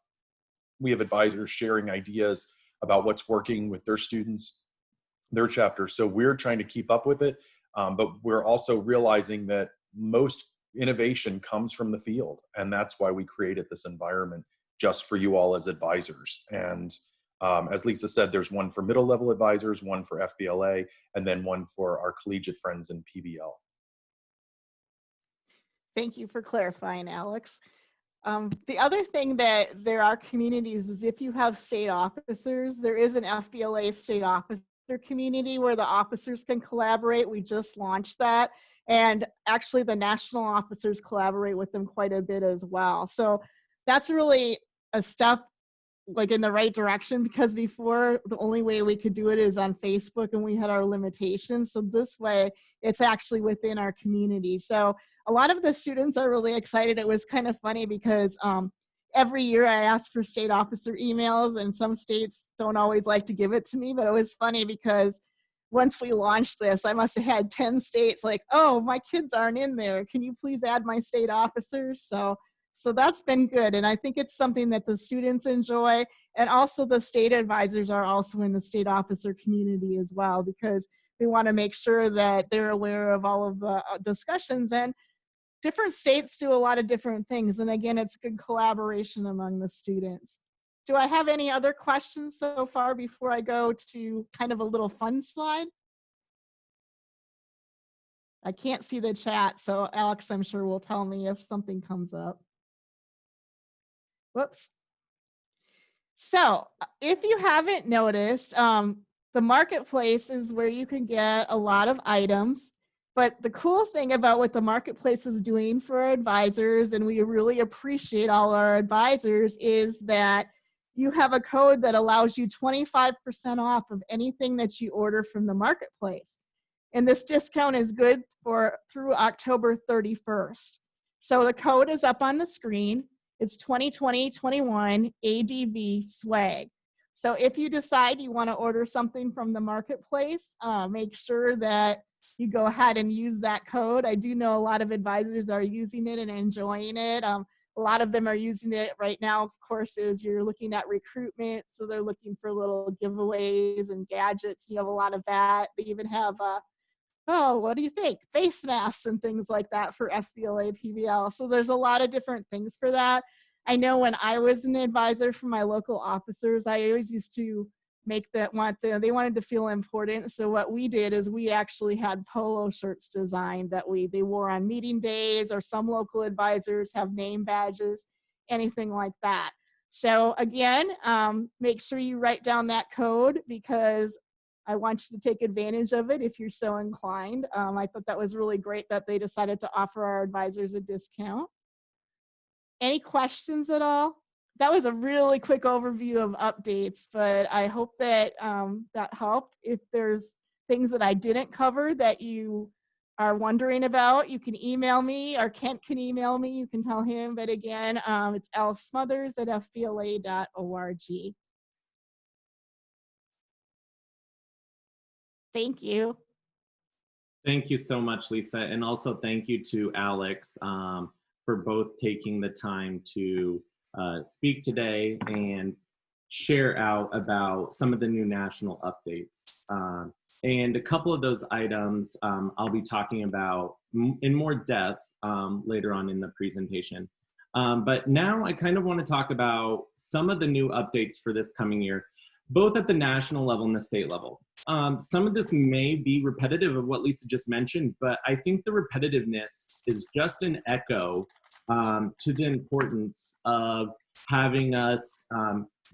advisors sharing ideas about what's working with their students, their chapters. So we're trying to keep up with it, but we're also realizing that most innovation comes from the field, and that's why we created this environment just for you all as advisors. And as Lisa said, there's one for middle level advisors, one for FBLA, and then one for our collegiate friends in PBL. Thank you for clarifying, Alex. The other thing that there are communities is if you have state officers, there is an FBLA state officer community where the officers can collaborate. We just launched that. And actually the national officers collaborate with them quite a bit as well. So that's really a step like in the right direction, because before the only way we could do it is on Facebook and we had our limitations. So this way it's actually within our community. So a lot of the students are really excited. It was kind of funny because every year I ask for state officer emails, and some states don't always like to give it to me, but it was funny because once we launched this, I must have had 10 states like, oh, my kids aren't in there. Can you please add my state officers? So that's been good. And I think it's something that the students enjoy. And also the state advisors are also in the state officer community as well, because we want to make sure that they're aware of all of the discussions. And different states do a lot of different things. And again, it's good collaboration among the students. Do I have any other questions so far before I go to kind of a little fun slide? I can't see the chat, so Alex, I'm sure will tell me if something comes up. Whoops. So if you haven't noticed, the marketplace is where you can get a lot of items. But the cool thing about what the marketplace is doing for our advisors, and we really appreciate all our advisors, is that you have a code that allows you 25% off of anything that you order from the marketplace. And this discount is good through October 31st. So the code is up on the screen. It's 2020-21 ADV swag. So if you decide you want to order something from the marketplace, make sure that you go ahead and use that code. I do know a lot of advisors are using it and enjoying it. A lot of them are using it right now, of course, as you're looking at recruitment. So they're looking for little giveaways and gadgets. You have a lot of that. They even have, oh, what do you think? Face masks and things like that for FBLA, PBL. So there's a lot of different things for that. I know when I was an advisor for my local officers, I always used to make that they wanted to feel important. So what we did is we actually had polo shirts designed that they wore on meeting days, or some local advisors have name badges, anything like that. So again, make sure you write down that code, because I want you to take advantage of it if you're so inclined. I thought that was really great that they decided to offer our advisors a discount. Any questions at all? That was a really quick overview of updates, but I hope that that helped. If there's things that I didn't cover that you are wondering about, you can email me, or Kent can email me. You can tell him, but again, it's lsmothers@fbla.org. Thank you. Thank you so much, Lisa. And also thank you to Alex for both taking the time to speak today and share out about some of the new national updates. And a couple of those items I'll be talking about in more depth later on in the presentation. But now I kind of want to talk about some of the new updates for this coming year, both at the national level and the state level. Some of this may be repetitive of what Lisa just mentioned, but I think the repetitiveness is just an echo to the importance of having us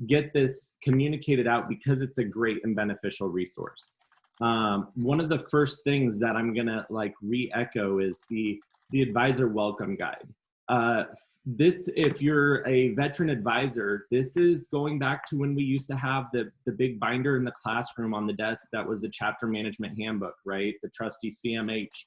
get this communicated out because it's a great and beneficial resource. One of the first things that I'm gonna like re-echo is the advisor welcome guide. This, if you're a veteran advisor, this is going back to when we used to have the big binder in the classroom on the desk that was the chapter management handbook, right? The trustee CMH.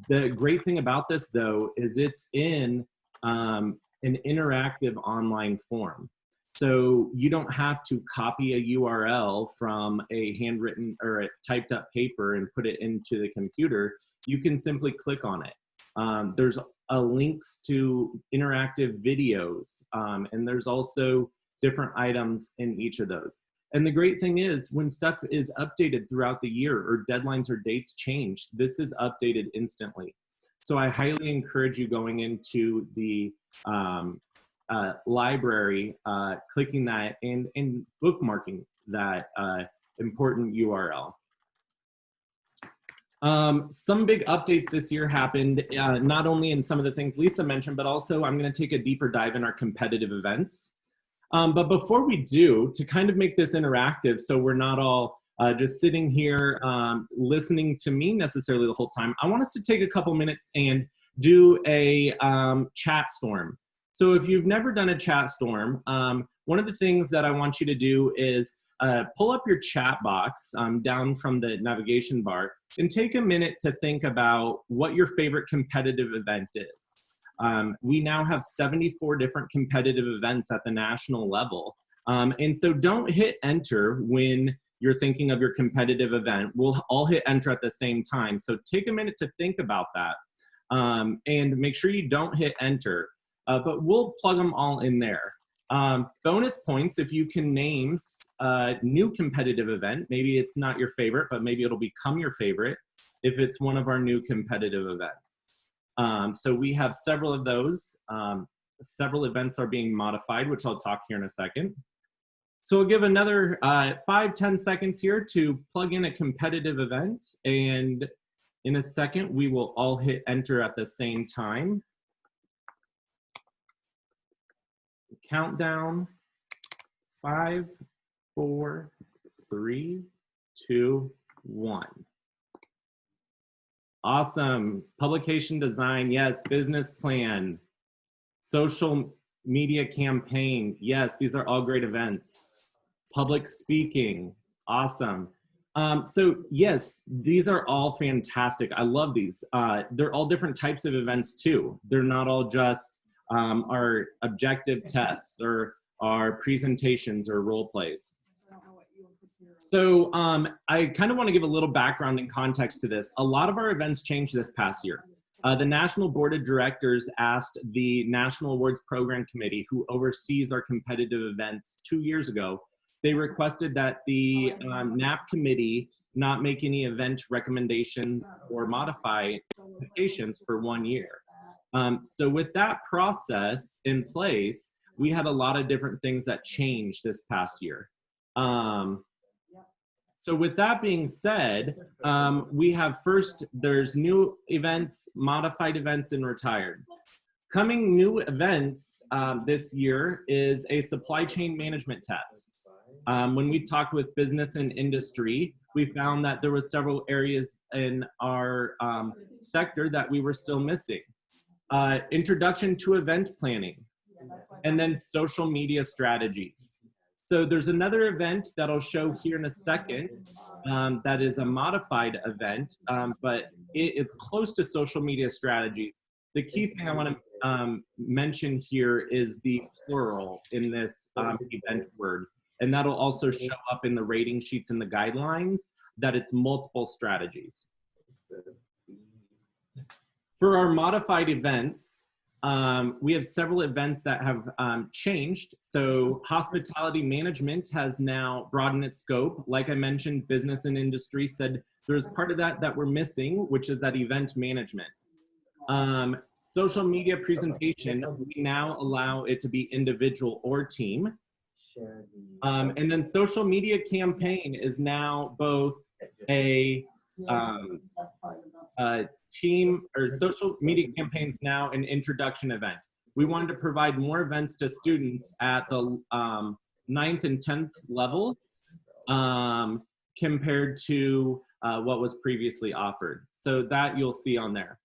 The great thing about this though is it's in an interactive online form. So you don't have to copy a URL from a handwritten or a typed up paper and put it into the computer. You can simply click on it. There's links to interactive videos, and there's also different items in each of those. And the great thing is when stuff is updated throughout the year or deadlines or dates change, this is updated instantly. So I highly encourage you going into the library, clicking that and bookmarking that important URL. Some big updates this year happened, not only in some of the things Lisa mentioned, but also I'm going to take a deeper dive in our competitive events. But before we do, to kind of make this interactive so we're not all just sitting here listening to me necessarily the whole time, I want us to take a couple minutes and do a chat storm. So if you've never done a chat storm, one of the things that I want you to do is pull up your chat box down from the navigation bar and take a minute to think about what your favorite competitive event is. We now have 74 different competitive events at the national level. And so don't hit enter when you're thinking of your competitive event. We'll all hit enter at the same time. So take a minute to think about that and make sure you don't hit enter. But we'll plug them all in there. Bonus points if you can name a new competitive event. Maybe it's not your favorite, but maybe it'll become your favorite if it's one of our new competitive events. So we have several of those. Several events are being modified, which I'll talk here in a second. So we'll give another 5-10 seconds here to plug in a competitive event. And in a second, we will all hit enter at the same time. Countdown, 5, 4, 3, 2, 1. Awesome. Publication design, yes. Business plan, social media campaign, yes. These are all great events. Public speaking, awesome. So yes, these are all fantastic. I love these. They're all different types of events too. They're not all just our objective tests or our presentations or role plays. So I kind of want to give a little background and context to this. A lot of our events changed this past year. The National Board of Directors asked the National Awards Program Committee, who oversees our competitive events 2 years ago, they requested that the NAP committee not make any event recommendations or modify applications for 1 year. So with that process in place, we had a lot of different things that changed this past year. So with that being said, we have first, there's new events, modified events, and retired. Coming new events this year is a supply chain management test. When we talked with business and industry, we found that there was several areas in our sector that we were still missing. Introduction to event planning, and then social media strategies. So there's another event that I'll show here in a second that is a modified event, but it is close to social media strategies. The key thing I want to mention here is the plural in this event word, and that'll also show up in the rating sheets and the guidelines that it's multiple strategies. For our modified events, We have several events that have changed. So hospitality management has now broadened its scope. Like I mentioned, business and industry said there's part of that we're missing, which is that event management. Social media presentation, we now allow it to be individual or team. And then social media campaign is now both a team or social media campaigns now an introduction event. We wanted to provide more events to students at the 9th and 10th levels compared to what was previously offered. So that you'll see on there.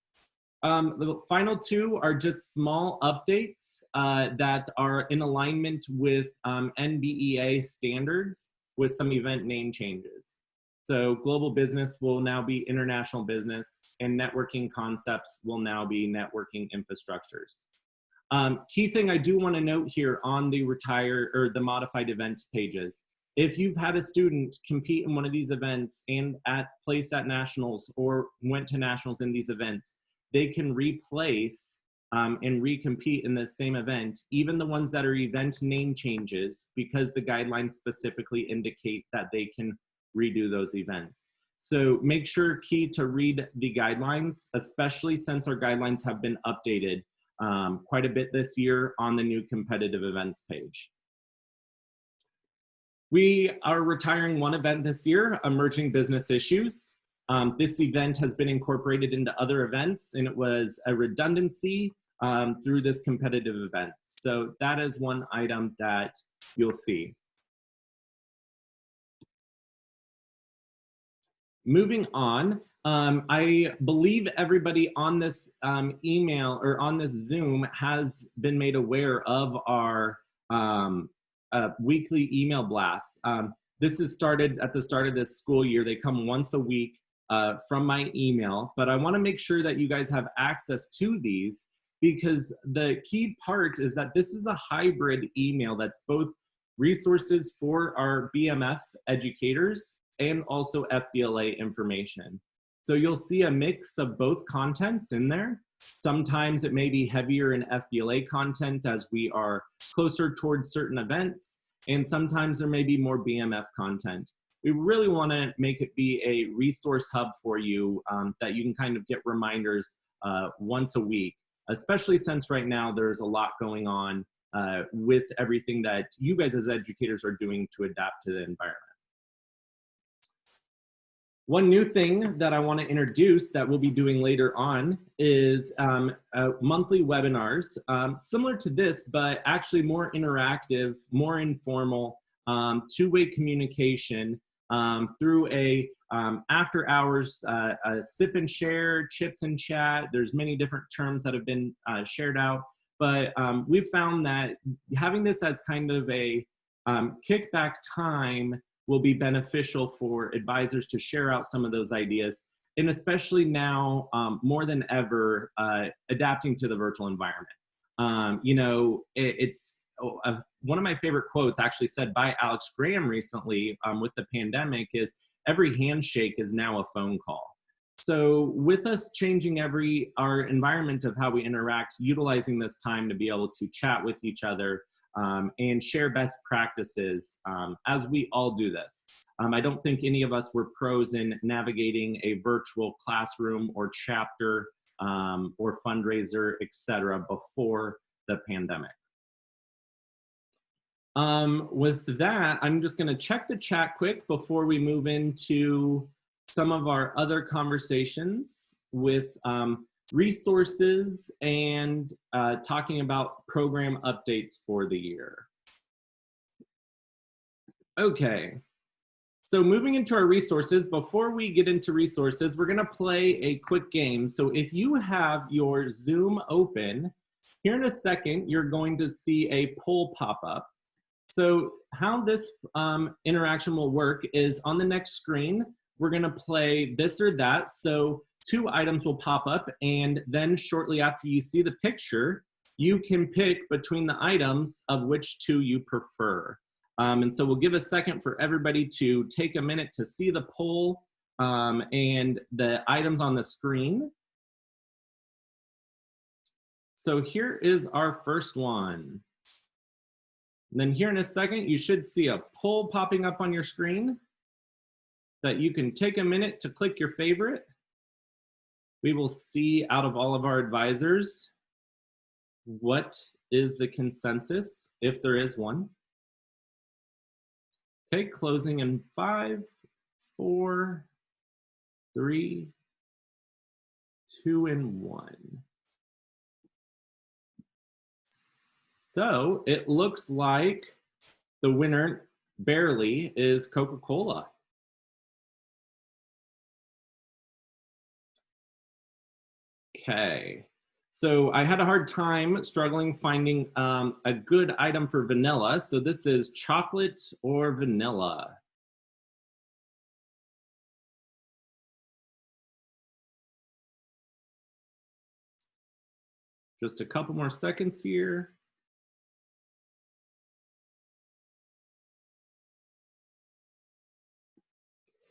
The final two are just small updates that are in alignment with NBEA standards with some event name changes. So global business will now be international business, and networking concepts will now be networking infrastructures. Key thing I do want to note here on the the modified events pages, if you've had a student compete in one of these events and placed at nationals or went to nationals in these events, they can replace and recompete in this same event, even the ones that are event name changes, because the guidelines specifically indicate that they can redo those events. So make sure to read the guidelines, especially since our guidelines have been updated quite a bit this year on the new competitive events page. We are retiring one event this year, Emerging Business Issues. This event has been incorporated into other events, and it was a redundancy through this competitive event. So that is one item that you'll see. Moving on, I believe everybody on this email or on this Zoom has been made aware of our weekly email blasts. This is started at the start of this school year. They come once a week from my email, but I want to make sure that you guys have access to these, because the key part is that this is a hybrid email that's both resources for our BMF educators and also FBLA information. So you'll see a mix of both contents in there. Sometimes it may be heavier in FBLA content as we are closer towards certain events, and sometimes there may be more BMF content. We really want to make it be a resource hub for you that you can kind of get reminders once a week, especially since right now there's a lot going on with everything that you guys as educators are doing to adapt to the environment. One new thing that I want to introduce that we'll be doing later on is monthly webinars, similar to this, but actually more interactive, more informal, two-way communication through a after hours sip and share, chips and chat. There's many different terms that have been shared out, but we've found that having this as kind of a kickback time will be beneficial for advisors to share out some of those ideas, and especially now more than ever adapting to the virtual environment. You know, it's one of my favorite quotes actually said by Alex Graham recently with the pandemic is, every handshake is now a phone call. So with us changing our environment of how we interact, utilizing this time to be able to chat with each other and share best practices as we all do this. I don't think any of us were pros in navigating a virtual classroom or chapter or fundraiser, etc., before the pandemic. With that, I'm just going to check the chat quick before we move into some of our other conversations with resources and talking about program updates for the year. Okay, so moving into our resources, before we get into resources, we're gonna play a quick game. So if you have your Zoom open, here in a second, you're going to see a poll pop up. So how this interaction will work is on the next screen, we're gonna play this or that. So 2 items will pop up, and then shortly after you see the picture, you can pick between the items of which 2 you prefer. And so we'll give a second for everybody to take a minute to see the poll and the items on the screen. So here is our first one. And then here in a second, you should see a poll popping up on your screen that you can take a minute to click your favorite. We will see out of all of our advisors, what is the consensus, if there is one. Okay, closing in 5, 4, 3, 2, and 1. So it looks like the winner, barely, is Coca-Cola. Okay, so I had a hard time struggling finding a good item for vanilla. So this is chocolate or vanilla. Just a couple more seconds here.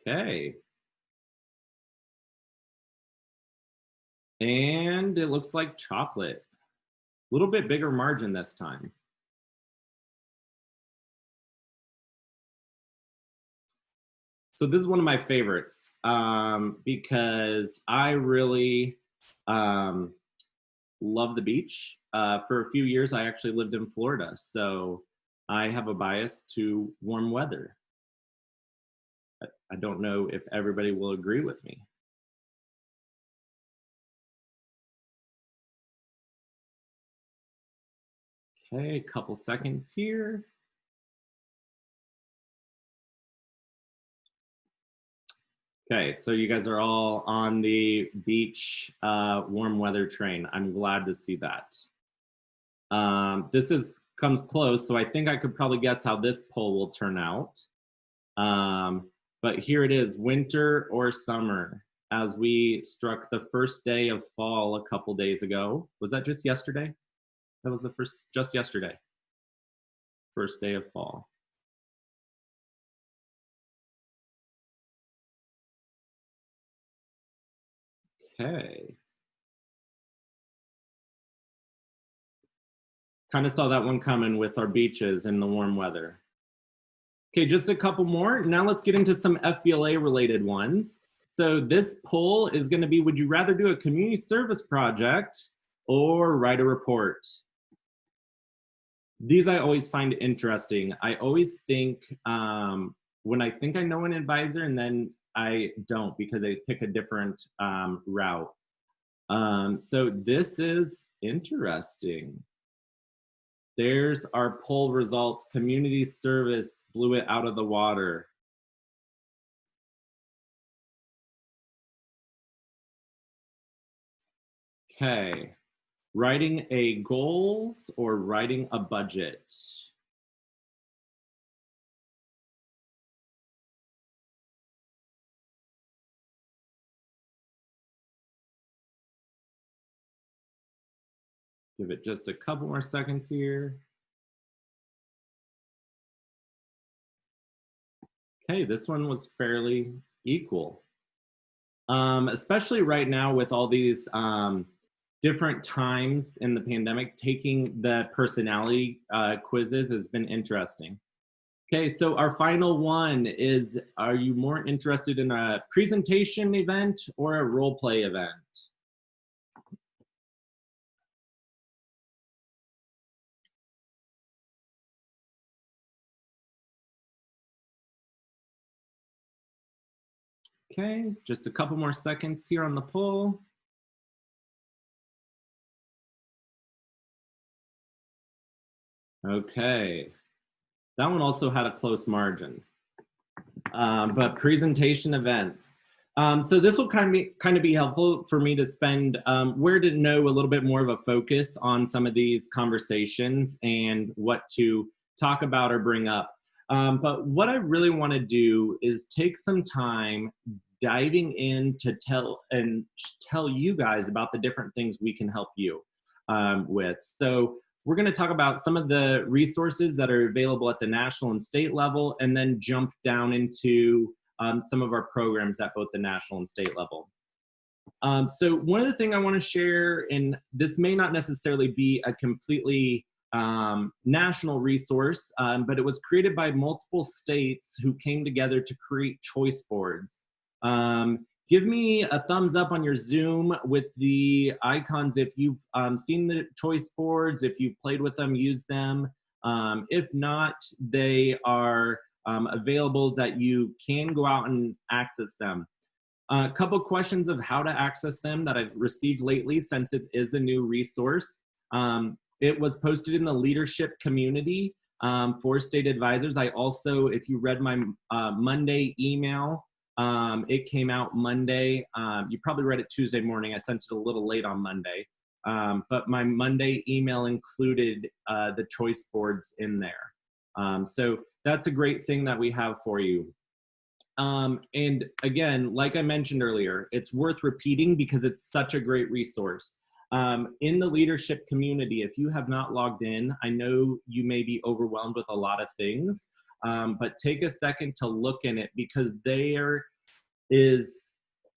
Okay. And it looks like chocolate. A little bit bigger margin this time. So this is one of my favorites because I really love the beach. For a few years, I actually lived in Florida, so I have a bias to warm weather. I don't know if everybody will agree with me. Okay, a couple seconds here. Okay, so you guys are all on the beach warm weather train. I'm glad to see that. This comes close, so I think I could probably guess how this poll will turn out. But here it is, winter or summer, as we struck the first day of fall a couple days ago. Was that just yesterday? That was just yesterday. First day of fall. Okay. Kind of saw that one coming with our beaches and the warm weather. Okay, just a couple more. Now let's get into some FBLA related ones. So this poll is going to be, would you rather do a community service project or write a report? These I always find interesting. I always think when I think I know an advisor and then I don't because they pick a different route. So this is interesting. There's our poll results. Community service blew it out of the water. Okay, writing a goals or writing a budget? Give it just a couple more seconds here. Okay, this one was fairly equal. Especially right now with all these different times in the pandemic, taking the personality quizzes has been interesting. Okay, so our final one is, are you more interested in a presentation event or a role play event? Okay, just a couple more seconds here on the poll. Okay, that one also had a close margin, but presentation events. So this will kind of be helpful for me to spend where to know a little bit more of a focus on some of these conversations and what to talk about or bring up. But what I really want to do is take some time diving in to tell you guys about the different things we can help you with. So we're going to talk about some of the resources that are available at the national and state level, and then jump down into some of our programs at both the national and state level. So one of the things I want to share, and this may not necessarily be a completely national resource, but it was created by multiple states who came together to create choice boards. Give me a thumbs up on your Zoom with the icons if you've seen the choice boards, if you've played with them, used them. If not, they are available that you can go out and access them. A couple questions of how to access them that I've received lately since it is a new resource. It was posted in the leadership community for state advisors. I also, if you read my Monday email, it came out Monday. You probably read it Tuesday morning. I sent it a little late on Monday. But my Monday email included the choice boards in there. So that's a great thing that we have for you. And again, like I mentioned earlier, it's worth repeating because it's such a great resource. In the leadership community, if you have not logged in, I know you may be overwhelmed with a lot of things, but take a second to look in it because there is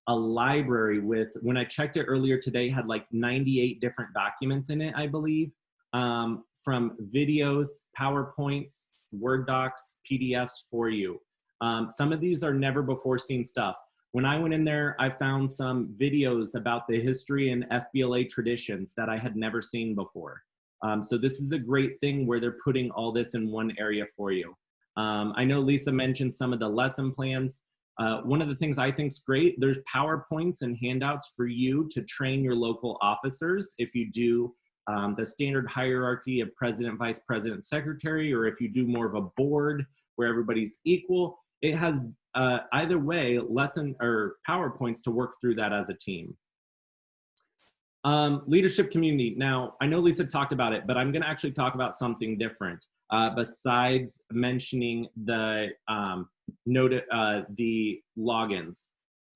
a library with, when I checked it earlier today, had like 98 different documents in it, I believe, from videos, PowerPoints, Word docs, PDFs for you. Some of these are never before seen stuff. When I went in there, I found some videos about the history and FBLA traditions that I had never seen before. So this is a great thing where they're putting all this in one area for you. I know Lisa mentioned some of the lesson plans. One of the things I think is great, there's PowerPoints and handouts for you to train your local officers if you do the standard hierarchy of president, vice president, secretary, or if you do more of a board where everybody's equal. It has either way lesson or PowerPoints to work through that as a team. Leadership community. Now, I know Lisa talked about it, but I'm going to actually talk about something different besides mentioning the the logins.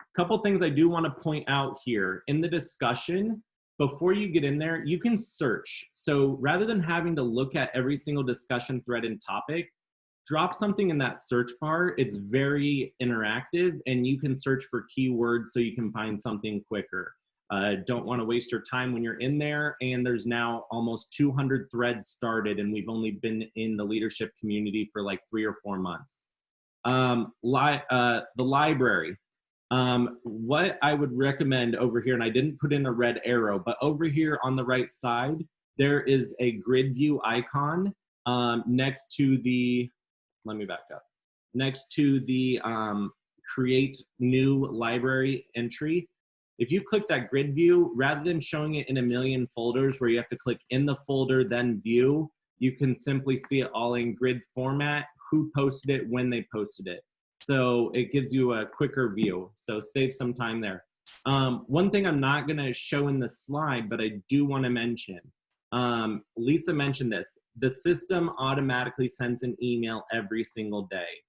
A couple things I do want to point out here in the discussion. Before you get in there, you can search. So rather than having to look at every single discussion thread and topic, drop something in that search bar. It's very interactive and you can search for keywords so you can find something quicker. Don't want to waste your time when you're in there. And there's now almost 200 threads started and we've only been in the leadership community for like 3 or 4 months. The library. What I would recommend over here, and I didn't put in a red arrow, but over here on the right side, there is a grid view icon next to the, let me back up, next to the create new library entry. If you click that grid view, rather than showing it in a million folders where you have to click in the folder, then view, you can simply see it all in grid format, who posted it, when they posted it. So it gives you a quicker view. So save some time there. One thing I'm not gonna show in the slide, but I do wanna mention, Lisa mentioned this, the system automatically sends an email every single day.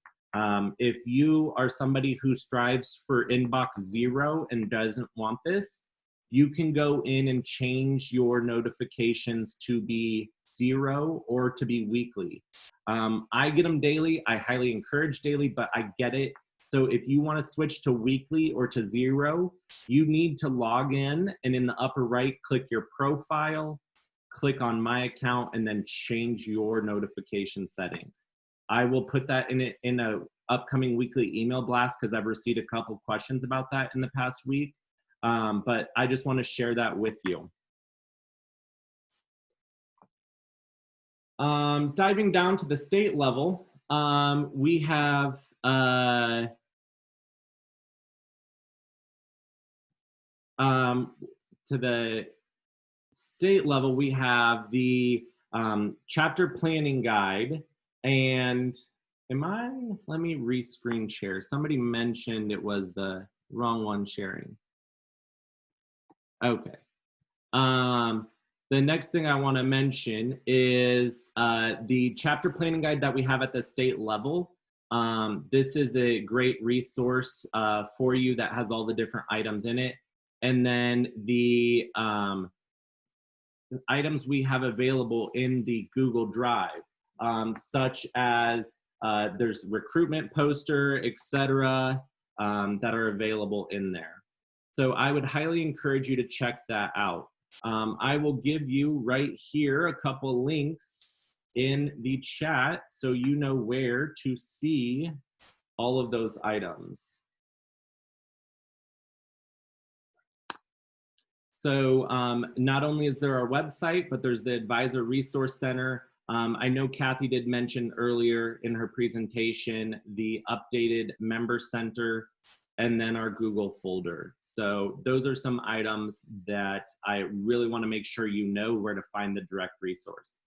If you are somebody who strives for inbox 0 and doesn't want this, you can go in and change your notifications to be 0 or to be weekly. I get them daily. I highly encourage daily, but I get it. So if you want to switch to weekly or to 0, you need to log in and in the upper right, click your profile, click on my account, and then change your notification settings. I will put that in a upcoming weekly email blast because I've received a couple questions about that in the past week. But I just want to share that with you. Diving down to the state level, we have to the state level, we have the chapter planning guide. And let me re-screen share. Somebody mentioned it was the wrong one sharing. Okay. The next thing I want to mention is the chapter planning guide that we have at the state level. This is a great resource for you that has all the different items in it. And then the items we have available in the Google Drive, such as there's recruitment poster, etc., that are available in there. So I would highly encourage you to check that out. I will give you right here a couple links in the chat so you know where to see all of those items. So not only is there our website, but there's the Advisor Resource Center. I know Kathy did mention earlier in her presentation the updated Member Center and then our Google folder. So those are some items that I really want to make sure you know where to find the direct resource.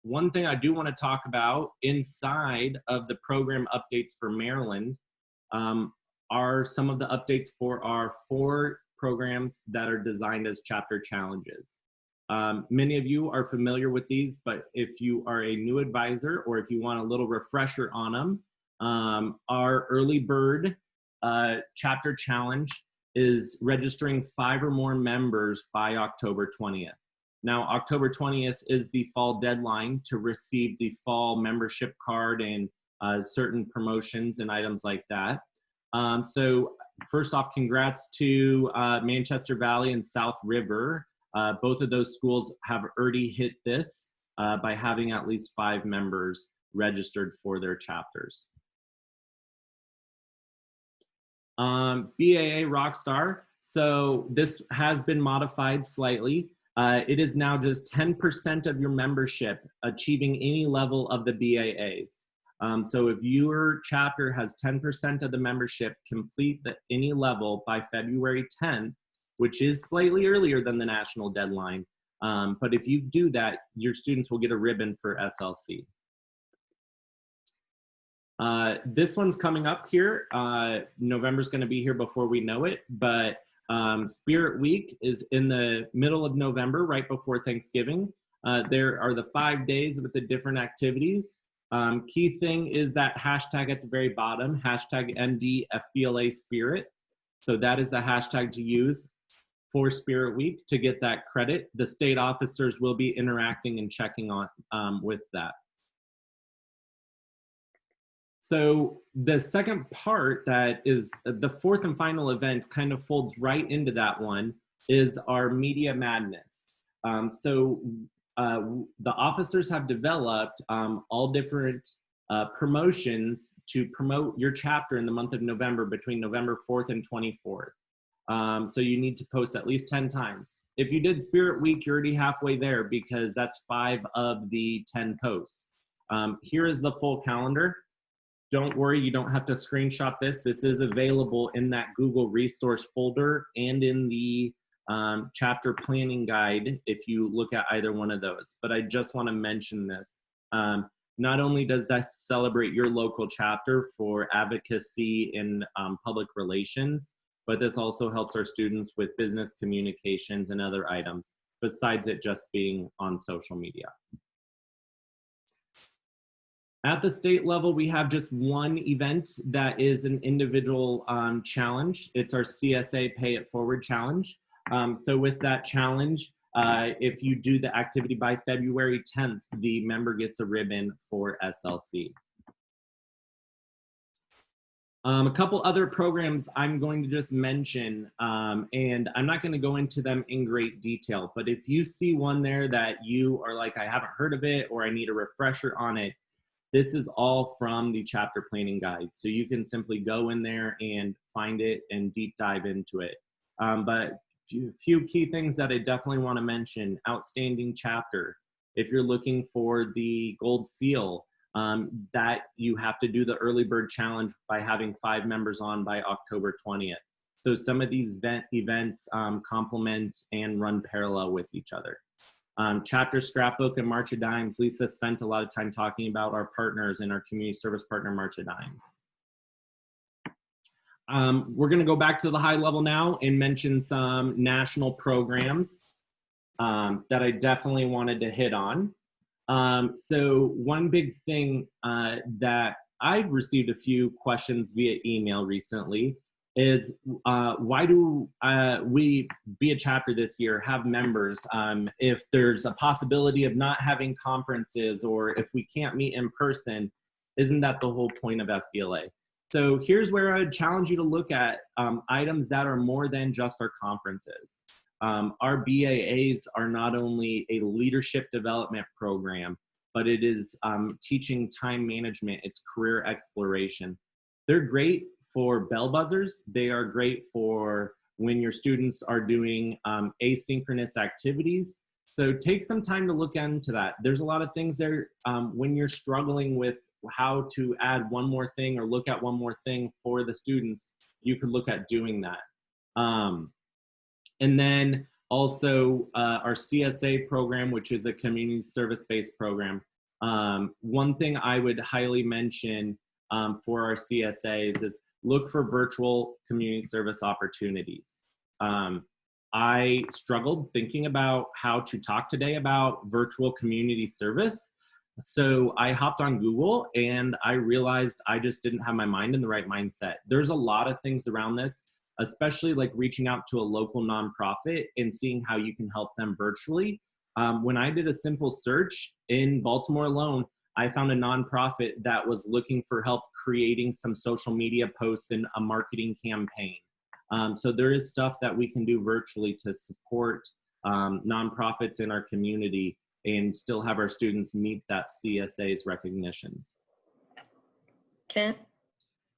One thing I do want to talk about inside of the program updates for Maryland are some of the updates for our 4 programs that are designed as chapter challenges. Many of you are familiar with these, but if you are a new advisor or if you want a little refresher on them, our early bird chapter challenge is registering 5 or more members by October 20th. Now, October 20th is the fall deadline to receive the fall membership card and certain promotions and items like that. So first off, congrats to Manchester Valley and South River. Both of those schools have already hit this by having at least 5 members registered for their chapters. BAA Rockstar. So this has been modified slightly. It is now just 10% of your membership achieving any level of the BAAs. So if your chapter has 10% of the membership complete any level by February 10th, which is slightly earlier than the national deadline, but if you do that, your students will get a ribbon for SLC. This one's coming up here. November's going to be here before we know it, but Spirit Week is in the middle of November, right before Thanksgiving. There are the 5 days with the different activities. Key thing is that hashtag at the very bottom, hashtag MD FBLA Spirit. So that is the hashtag to use for Spirit Week to get that credit. The state officers will be interacting and checking on with that. So the second part that is the 4th and final event kind of folds right into that one is our Media Madness. The officers have developed all different promotions to promote your chapter in the month of November between November 4th and 24th. So you need to post at least 10 times. If you did Spirit Week, you're already halfway there because that's 5 of the 10 posts. Here is the full calendar. Don't worry, you don't have to screenshot this. This is available in that Google resource folder and in the chapter planning guide if you look at either one of those. But I just want to mention this. Not only does that celebrate your local chapter for advocacy in public relations, but this also helps our students with business communications and other items, besides it just being on social media. At the state level, we have just one event that is an individual challenge. It's our CSA Pay It Forward Challenge. So with that challenge, if you do the activity by February 10th, the member gets a ribbon for SLC. A couple other programs I'm going to just mention, and I'm not going to go into them in great detail, but if you see one there that you are like, I haven't heard of it, or I need a refresher on it, this is all from the chapter planning guide. So you can simply go in there and find it and deep dive into it. But few key things that I definitely want to mention: outstanding chapter. If you're looking for the gold seal, that you have to do the early bird challenge by having 5 members on by October 20th. So some of these events complement and run parallel with each other. Chapter scrapbook and March of Dimes. Lisa spent a lot of time talking about our partners and our community service partner, March of Dimes. We're going to go back to the high level now and mention some national programs that I definitely wanted to hit on. So one big thing that I've received a few questions via email recently is why do we, be a chapter this year, have members if there's a possibility of not having conferences or if we can't meet in person? Isn't that the whole point of FBLA? So here's where I would challenge you to look at items that are more than just our conferences. Our BAAs are not only a leadership development program, but it is teaching time management, it's career exploration. They're great for bell buzzers. They are great for when your students are doing asynchronous activities. So take some time to look into that. There's a lot of things there when you're struggling with how to add one more thing or look at one more thing for the students, you could look at doing that. And then also our CSA program, which is a community service-based program. One thing I would highly mention for our CSAs is look for virtual community service opportunities. I struggled thinking about how to talk today about virtual community service. So I hopped on Google and I realized I just didn't have my mind in the right mindset. There's a lot of things around this, especially like reaching out to a local nonprofit and seeing how you can help them virtually. When I did a simple search in Baltimore alone, I found a nonprofit that was looking for help creating some social media posts and a marketing campaign. So there is stuff that we can do virtually to support nonprofits in our community and still have our students meet that CSA's recognitions. Kent?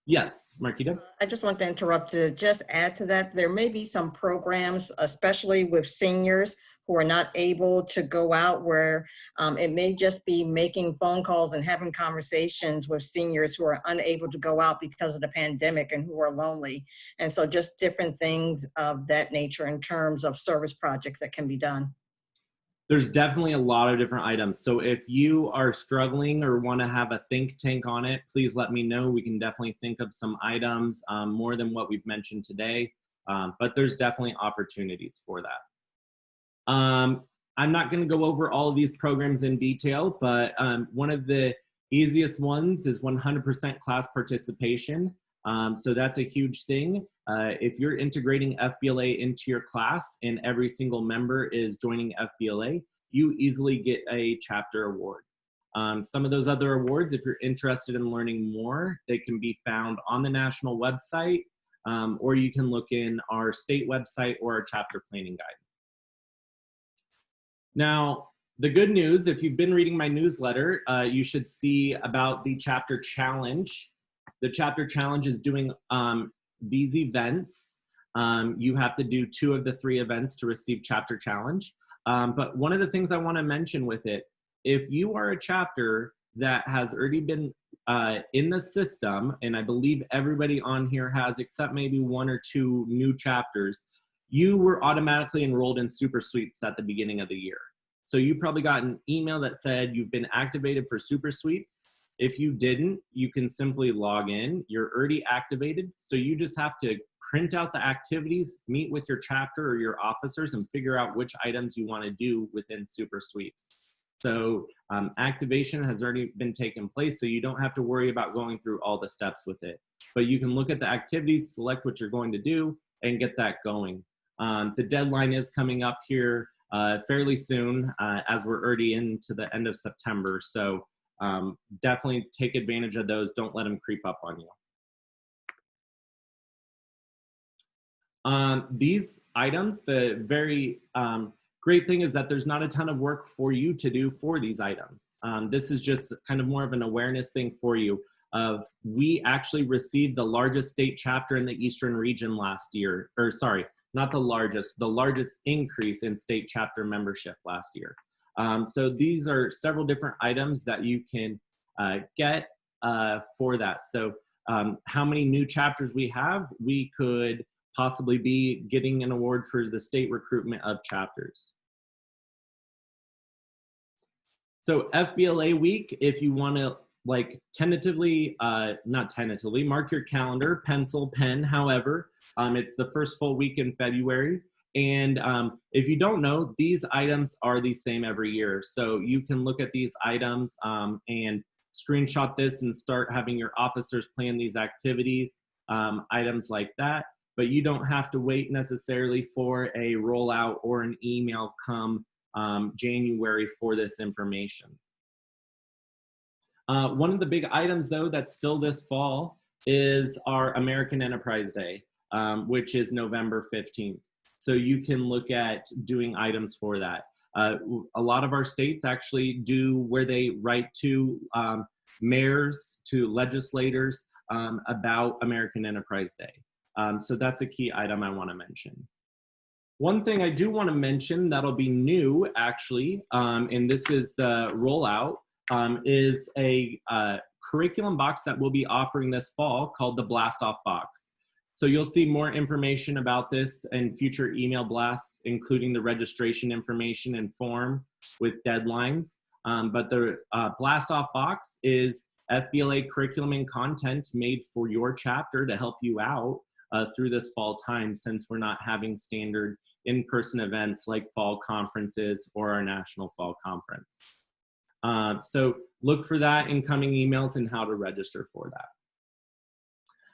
Yes, Marquita? I just want to interrupt to just add to that. There may be some programs, especially with seniors who are not able to go out, where it may just be making phone calls and having conversations with seniors who are unable to go out because of the pandemic and who are lonely. And so just different things of that nature in terms of service projects that can be done. There's definitely a lot of different items. So if you are struggling or want to have a think tank on it, please let me know. We can definitely think of some items more than what we've mentioned today, but there's definitely opportunities for that. I'm not going to go over all of these programs in detail, but one of the easiest ones is 100% class participation. So that's a huge thing. If you're integrating FBLA into your class and every single member is joining FBLA, you easily get a chapter award. Some of those other awards, if you're interested in learning more, they can be found on the national website, or you can look in our state website or our chapter planning guide. Now, the good news, if you've been reading my newsletter, you should see about the chapter challenge. The chapter challenge is doing these events. You have to do 2 of the 3 events to receive chapter challenge. But one of the things I want to mention with it, if you are a chapter that has already been in the system, and I believe everybody on here has, except maybe 1 or 2 new chapters, you were automatically enrolled in Super Suites at the beginning of the year. So you probably got an email that said you've been activated for Super Suites. If you didn't, you can simply log in. You're already activated. So you just have to print out the activities, meet with your chapter or your officers, and figure out which items you want to do within Super Suites. So activation has already been taken place, so you don't have to worry about going through all the steps with it. But you can look at the activities, select what you're going to do, and get that going. The deadline is coming up here fairly soon, as we're already into the end of September. So definitely take advantage of those. Don't let them creep up on you. These items, the very great thing is that there's not a ton of work for you to do for these items. This is just kind of more of an awareness thing for you. We actually received the largest state chapter in the Eastern region last year, or sorry, not the largest increase in state chapter membership last year. So these are several different items that you can get for that. So how many new chapters we have, we could possibly be getting an award for the state recruitment of chapters. So FBLA week, if you want to like tentatively, not tentatively, mark your calendar, pencil, pen, however, it's the first full week in February. And if you don't know, these items are the same every year. So you can look at these items and screenshot this and start having your officers plan these activities, items like that. But you don't have to wait necessarily for a rollout or an email come January for this information. One of the big items though that's still this fall is our American Enterprise Day, which is November 15th. So you can look at doing items for that. A lot of our states actually do where they write to mayors, to legislators about American Enterprise Day. So that's a key item I want to mention. One thing I do want to mention that'll be new actually, and this is the rollout, is a curriculum box that we'll be offering this fall called the Blast Off Box. So you'll see more information about this in future email blasts, including the registration information and form with deadlines. But the Blast Off Box is FBLA curriculum and content made for your chapter to help you out through this fall time, since we're not having standard in-person events like fall conferences or our national fall conference. So look for that in coming emails and how to register for that.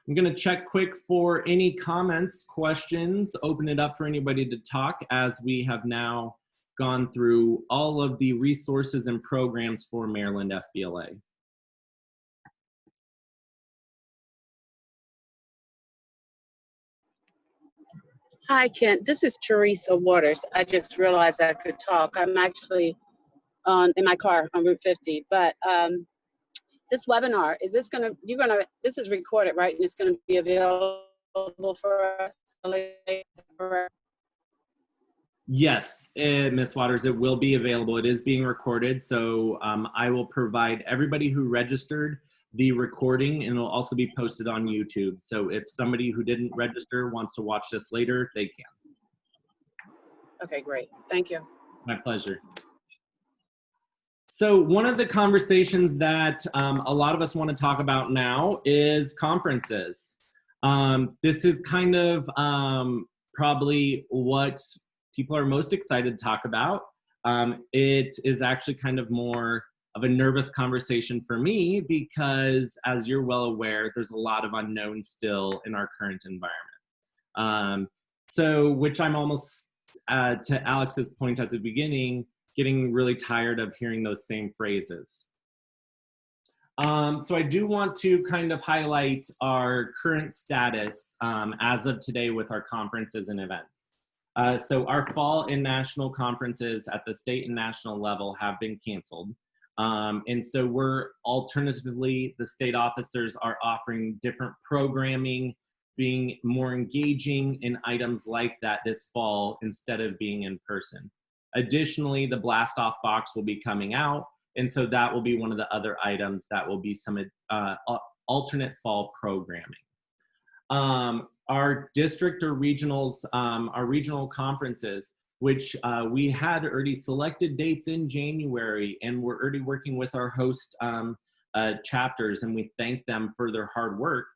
I'm going to check quick for any comments, questions, open it up for anybody to talk, as we have now gone through all of the resources and programs for Maryland FBLA. Hi, Kent. This is Teresa Waters. I just realized I could talk. I'm actually in my car on Route 50. But this webinar, is this this is recorded, right? And it's going to be available for us? Yes, Ms. Waters, it will be available. It is being recorded. So I will provide everybody who registered the recording, and it'll also be posted on YouTube. So if somebody who didn't register wants to watch this later, they can. Okay, great. Thank you. My pleasure. So one of the conversations that a lot of us want to talk about now is conferences. This is kind of probably what people are most excited to talk about. It is actually kind of more of a nervous conversation for me because, as you're well aware, there's a lot of unknowns still in our current environment. So, which I'm almost, to Alex's point at the beginning, getting really tired of hearing those same phrases. So I do want to kind of highlight our current status as of today with our conferences and events. So our fall and national conferences at the state and national level have been canceled. And so we're alternatively, the state officers are offering different programming, being more engaging in items like that this fall instead of being in person. Additionally, the Blast Off Box will be coming out, and so that will be one of the other items that will be some alternate fall programming. Our district or regionals, our regional conferences, which we had already selected dates in January, and we're already working with our host chapters, and we thank them for their hard work.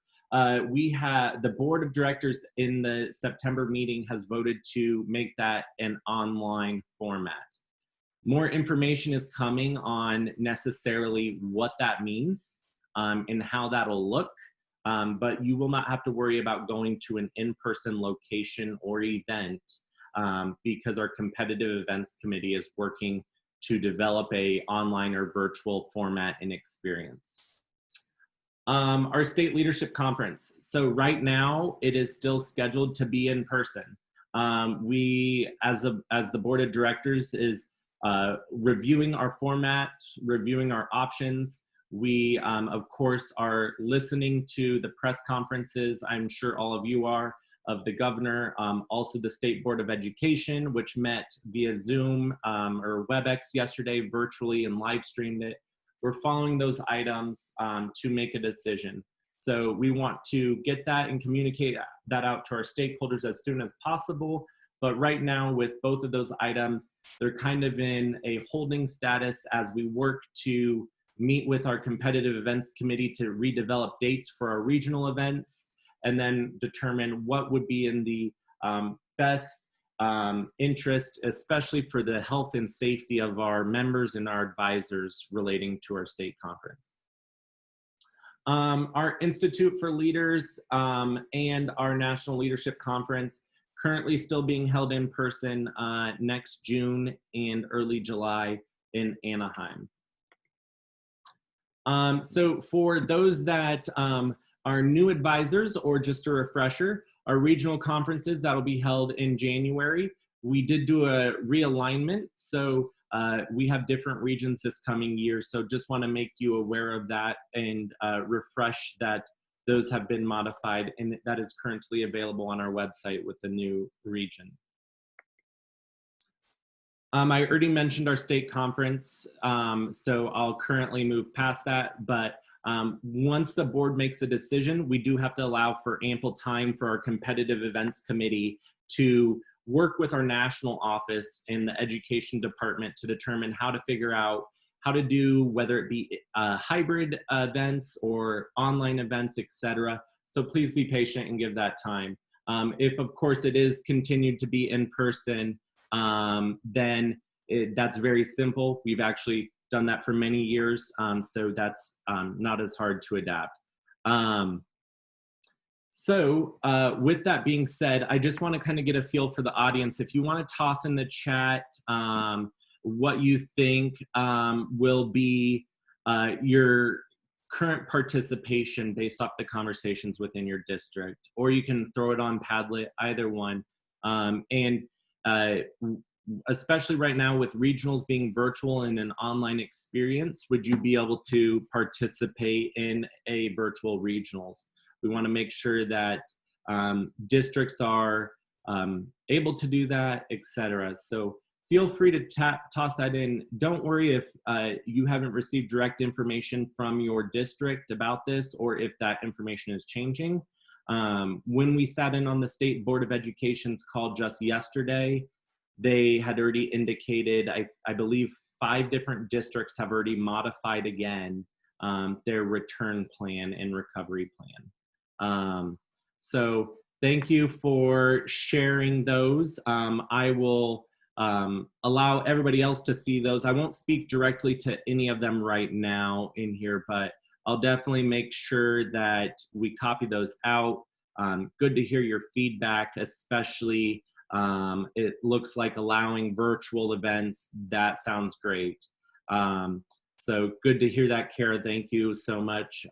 We had the board of directors in the September meeting has voted to make that an online format. More information is coming on necessarily what that means and how that'll look, but you will not have to worry about going to an in-person location or event because our competitive events committee is working to develop a online or virtual format and experience. Our state leadership conference. So right now it is still scheduled to be in person. We, as the board of directors, is reviewing our format, reviewing our options. We, of course, are listening to the press conferences. I'm sure all of you are, of the governor, also the State Board of Education, which met via Zoom or WebEx yesterday virtually and live streamed it. We're following those items to make a decision. So we want to get that and communicate that out to our stakeholders as soon as possible. But right now with both of those items, they're kind of in a holding status as we work to meet with our competitive events committee to redevelop dates for our regional events and then determine what would be in the best interest, especially for the health and safety of our members and our advisors relating to our state conference. Our Institute for Leaders and our National Leadership Conference currently still being held in person next June and early July in Anaheim. So for those that our new advisors, or just a refresher, our regional conferences that will be held in January. We did do a realignment, so we have different regions this coming year. So just want to make you aware of that and refresh that those have been modified, and that is currently available on our website with the new region. I already mentioned our state conference, so I'll currently move past that, but once the board makes a decision, we do have to allow for ample time for our competitive events committee to work with our national office and the education department to determine how to figure out how to do, whether it be hybrid events or online events, etc. So please be patient and give that time. If of course it is continued to be in person, then that's very simple. We've actually done that for many years, so that's not as hard to adapt. With that being said, I just want to kind of get a feel for the audience. If you want to toss in the chat what you think will be your current participation based off the conversations within your district, or you can throw it on Padlet, either one. Especially right now with regionals being virtual and an online experience, would you be able to participate in a virtual regionals? We want to make sure that districts are able to do that, etc. So feel free to toss that in. Don't worry if you haven't received direct information from your district about this, or if that information is changing. When we sat in on the State Board of Education's call just yesterday, they had already indicated, I believe 5 different districts have already modified again their return plan and recovery plan. So thank you for sharing those. I will allow everybody else to see those. I won't speak directly to any of them right now in here, but I'll definitely make sure that we copy those out. Good to hear your feedback, especially it looks like allowing virtual events. That sounds great. So good to hear that, Kara. Thank you so much.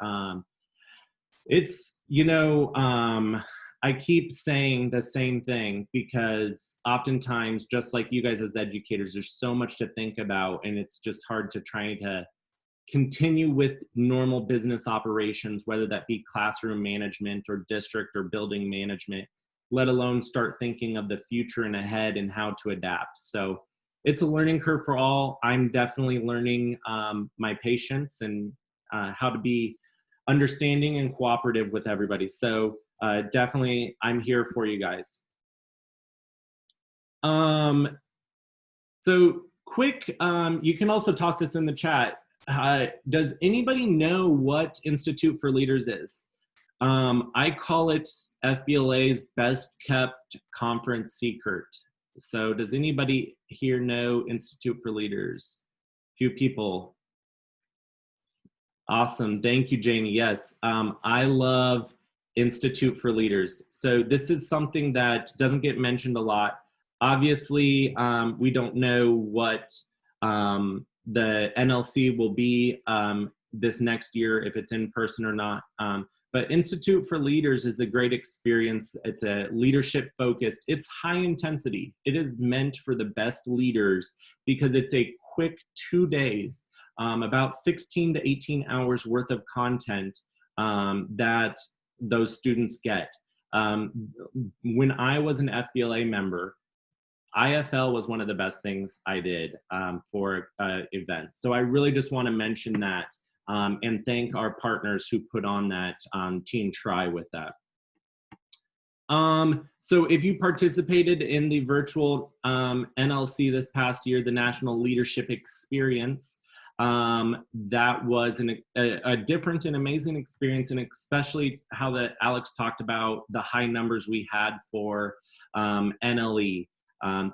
It's, I keep saying the same thing because oftentimes, just like you guys as educators, there's so much to think about, and it's just hard to try to continue with normal business operations, whether that be classroom management or district or building management, let alone start thinking of the future and ahead and how to adapt. So it's a learning curve for all. I'm definitely learning my patience and how to be understanding and cooperative with everybody. So definitely I'm here for you guys. So quick, you can also toss this in the chat. Does anybody know what Institute for Leaders is? I call it FBLA's best kept conference secret. So does anybody here know Institute for Leaders? Few people. Awesome, thank you, Jamie. Yes, I love Institute for Leaders. So this is something that doesn't get mentioned a lot. Obviously, we don't know what the NLC will be this next year, if it's in person or not. But Institute for Leaders is a great experience. It's a leadership focused, it's high intensity. It is meant for the best leaders because it's a quick 2 days, about 16 to 18 hours worth of content that those students get. When I was an FBLA member, IFL was one of the best things I did for events. So I really just want to mention that and thank our partners who put on that Team Try with that. So if you participated in the virtual NLC this past year, the National Leadership Experience, that was a different and amazing experience, and especially how that Alex talked about the high numbers we had for NLE.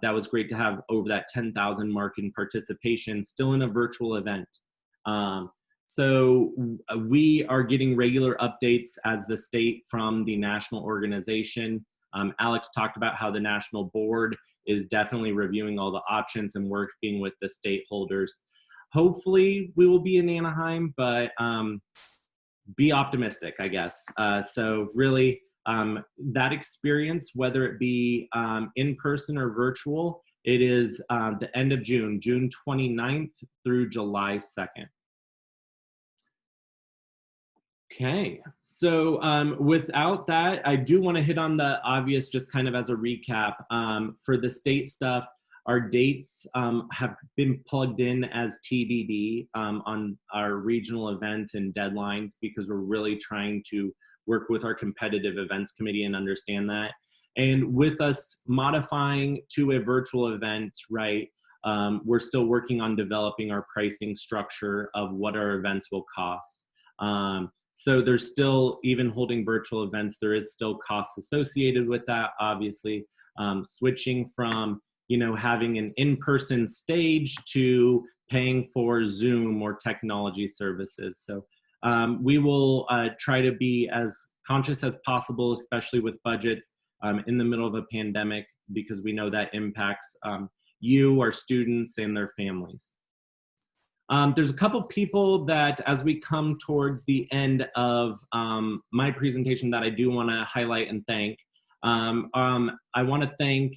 That was great to have over that 10,000 mark in participation, still in a virtual event. So we are getting regular updates as the state from the national organization. Alex talked about how the national board is definitely reviewing all the options and working with the stakeholders. Hopefully we will be in Anaheim, but be optimistic, I guess. So really, that experience, whether it be in person or virtual, it is the end of June, June 29th through July 2nd. Okay, so without that, I do want to hit on the obvious, just kind of as a recap. For the state stuff, our dates have been plugged in as TBD on our regional events and deadlines, because we're really trying to work with our competitive events committee and understand that. And with us modifying to a virtual event, right, we're still working on developing our pricing structure of what our events will cost. So there's still, even holding virtual events, there is still costs associated with that, obviously. Switching from, you know, having an in-person stage to paying for Zoom or technology services. So we will try to be as conscious as possible, especially with budgets in the middle of a pandemic, because we know that impacts you, our students, and their families. There's a couple people that, as we come towards the end of my presentation, that I do want to highlight and thank. I want to thank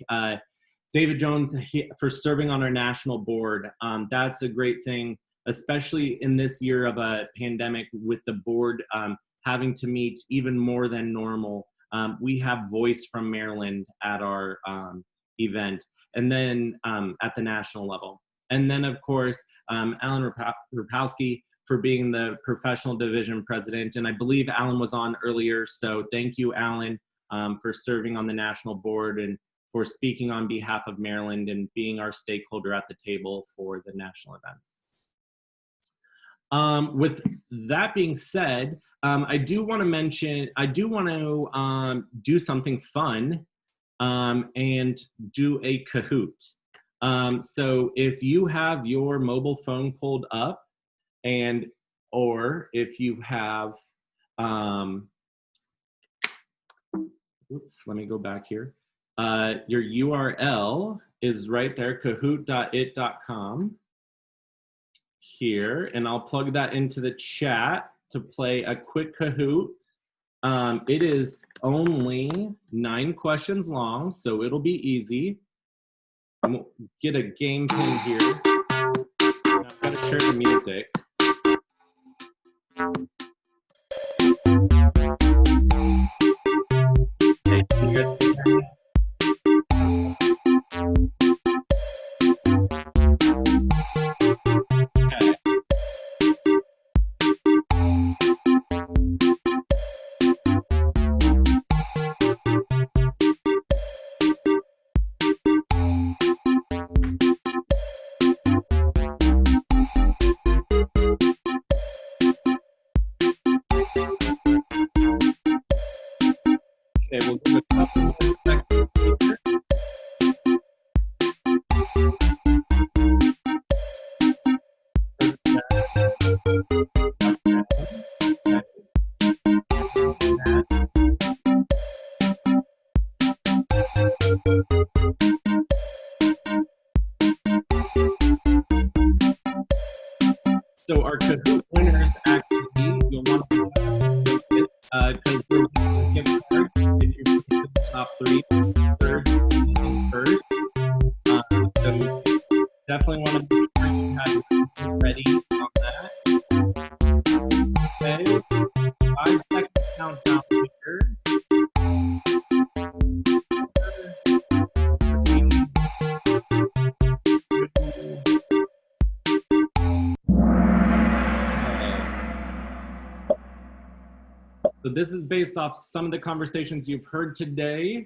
David Jones for serving on our national board. That's a great thing, especially in this year of a pandemic, with the board having to meet even more than normal. We have voice from Maryland at our event, and then at the national level. And then, of course, Alan Rapowski for being the professional division president. And I believe Alan was on earlier, so thank you, Alan, for serving on the national board and for speaking on behalf of Maryland and being our stakeholder at the table for the national events. With that being said, I do want to mention, I do want to do something fun and do a Kahoot. So if you have your mobile phone pulled up, and or if you have, oops, let me go back here. Your URL is right there, kahoot.it.com here, and I'll plug that into the chat to play a quick Kahoot. It is only 9 questions long, so it'll be easy. We'll get a game pin here. I've got to share the music. Okay, we'll give a couple more seconds here. So our Kahoot winners, actually, you'll want to because we're going to give cards if you put the top 3, third, and first. So definitely want to make sure you have your ready on that. Okay, 5-second countdown here. 3, So this is based off some of the conversations you've heard today.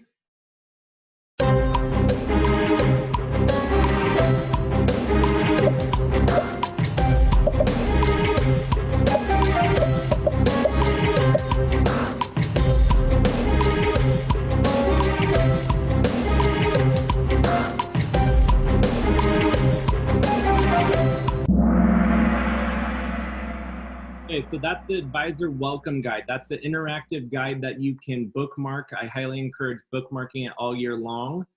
Okay, so that's the advisor welcome guide. That's the interactive guide that you can bookmark. I highly encourage bookmarking it all year long.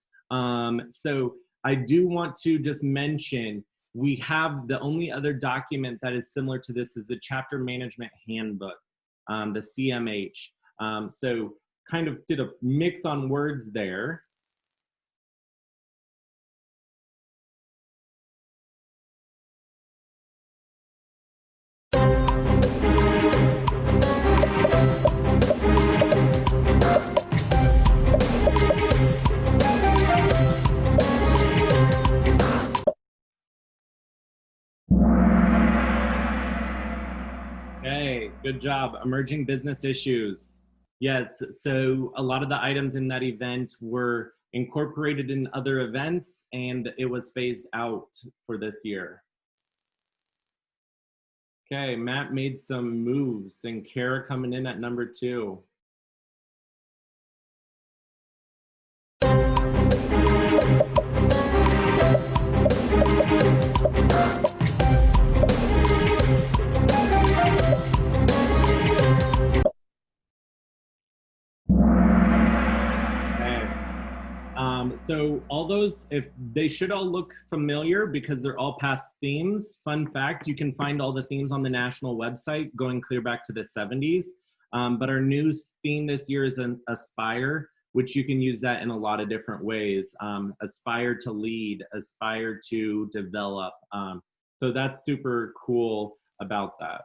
So I do want to just mention, we have the only other document that is similar to this is the chapter management handbook. the CMH. So kind of did a mix on words there. Okay, good job. Emerging business issues. Yes, so a lot of the items in that event were incorporated in other events, and it was phased out for this year. Okay, Matt made some moves, and Kara coming in at number 2. So all those, if they should all look familiar because they're all past themes. Fun fact, you can find all the themes on the national website going clear back to the 70s. But our new theme this year is an aspire, which you can use that in a lot of different ways. Aspire to lead, aspire to develop. So that's super cool about that.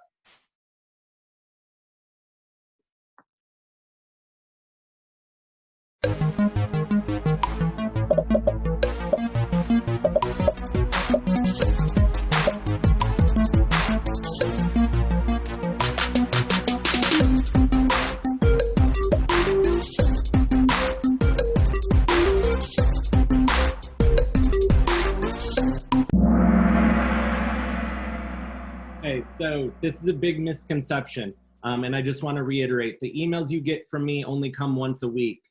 Okay, so this is a big misconception, and I just want to reiterate, the emails you get from me only come once a week,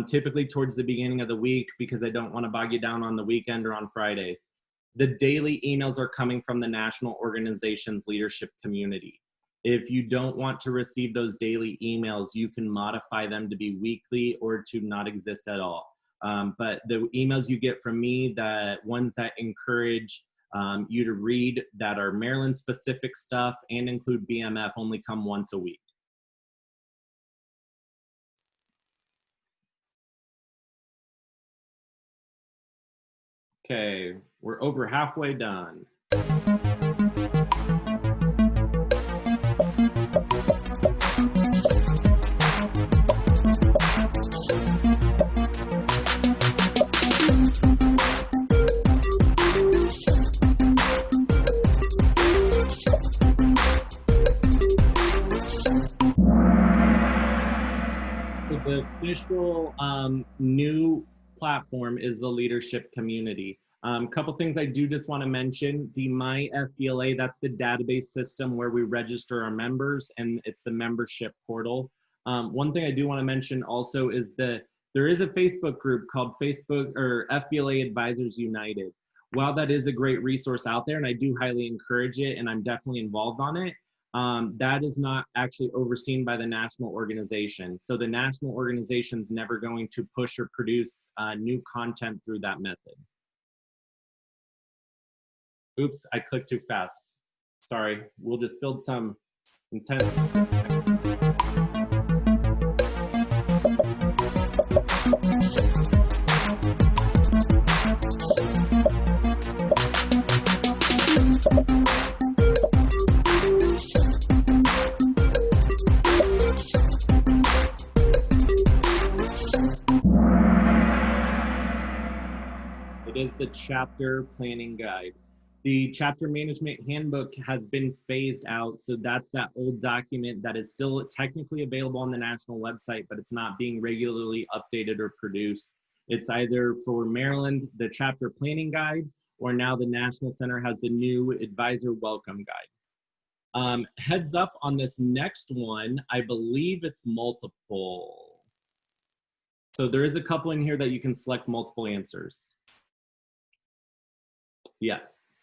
typically towards the beginning of the week because I don't want to bog you down on the weekend or on Fridays. The daily emails are coming from the national organization's leadership community. If you don't want to receive those daily emails, you can modify them to be weekly or to not exist at all. But the emails you get from me, the ones that encourage you to read, that are Maryland specific stuff and include BMF, only come once a week. Okay, we're over halfway done. The official new platform is the leadership community. Couple things I do just want to mention. The My FBLA, that's the database system where we register our members, and it's the membership portal. One thing I do want to mention also is that there is a Facebook group called FBLA Advisors United. While that is a great resource out there, and I do highly encourage it, and I'm definitely involved on it, that is not actually overseen by the national organization. So the national organization is never going to push or produce new content through that method. Oops, I clicked too fast. Sorry, we'll just build some intense. It is the chapter planning guide. The chapter management handbook has been phased out, so that's that old document that is still technically available on the national website, but it's not being regularly updated or produced. It's either for Maryland, the chapter planning guide, or now the National Center has the new advisor welcome guide. Heads up on this next one, I believe it's multiple. So there is a couple in here that you can select multiple answers. Yes.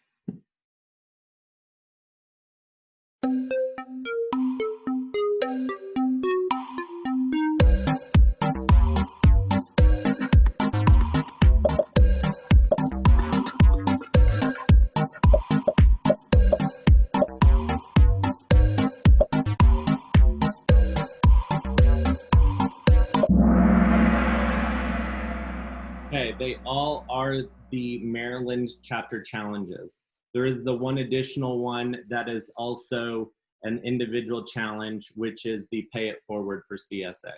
are the Maryland chapter challenges. There is the one additional one that is also an individual challenge, which is the Pay It Forward for CSA.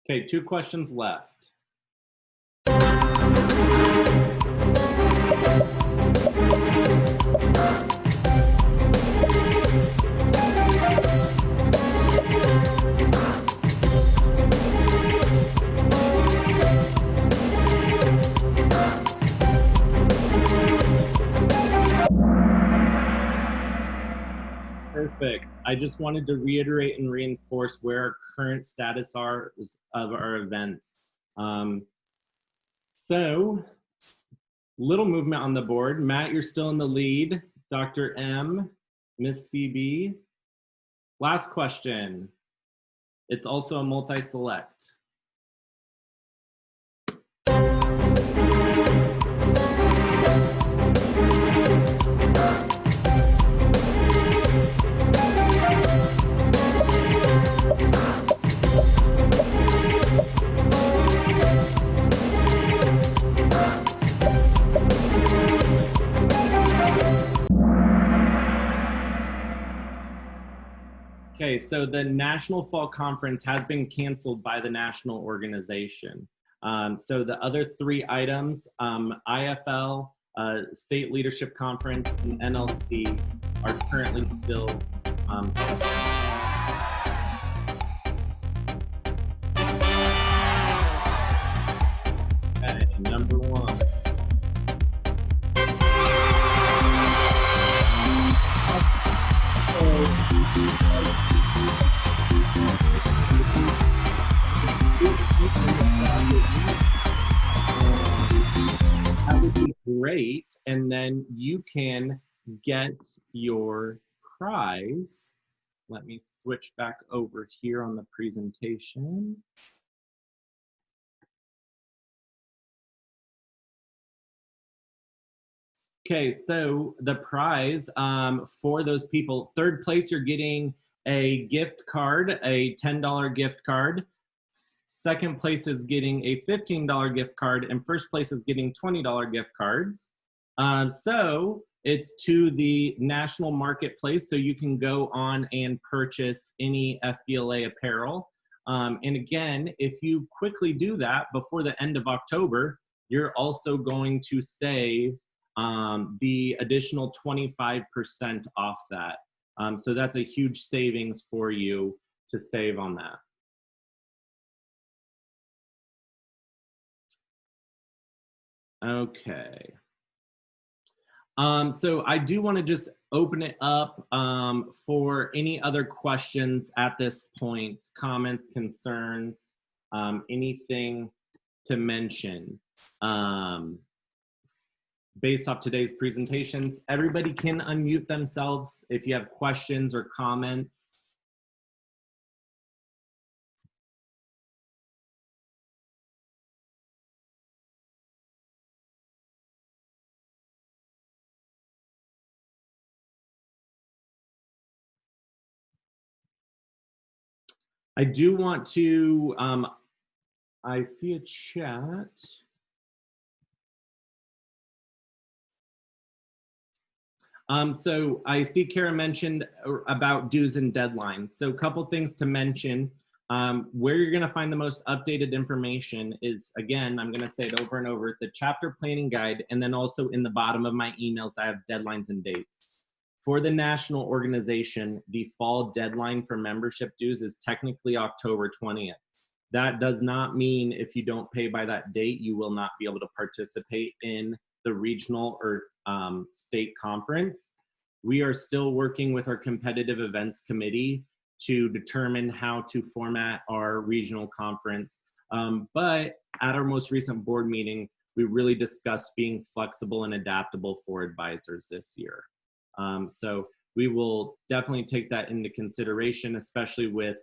Okay, 2 questions left. Perfect. I just wanted to reiterate and reinforce where our current status are of our events. So, little movement on the board. Matt, you're still in the lead. Dr. M, Miss CB. Last question. It's also a multi-select. Okay, so the National Fall Conference has been canceled by the national organization. So the other 3 items, IFL, State Leadership Conference, and NLC are currently still scheduled. Okay, number 1. That would be great, and then you can get your prize. Let me switch back over here on the presentation. Okay, so the prize for those people, 3rd place, you're getting a gift card, a $10 gift card. 2nd place is getting a $15 gift card, and 1st place is getting $20 gift cards. So it's to the national marketplace, so you can go on and purchase any FBLA apparel. And again, if you quickly do that before the end of October, you're also going to save the additional 25% off that. So that's a huge savings for you to save on that. Okay. So I do want to just open it up for any other questions at this point, comments, concerns, anything to mention. Based off today's presentations, everybody can unmute themselves if you have questions or comments. I do want to, I see a chat. So I see Kara mentioned about dues and deadlines. So a couple things to mention. Where you're going to find the most updated information is, again, I'm going to say it over and over, the chapter planning guide, and then also in the bottom of my emails, I have deadlines and dates. For the national organization, the fall deadline for membership dues is technically October 20th. That does not mean if you don't pay by that date, you will not be able to participate in the regional or state conference. We are still working with our competitive events committee to determine how to format our regional conference. But at our most recent board meeting, we really discussed being flexible and adaptable for advisors this year. So we will definitely take that into consideration, especially with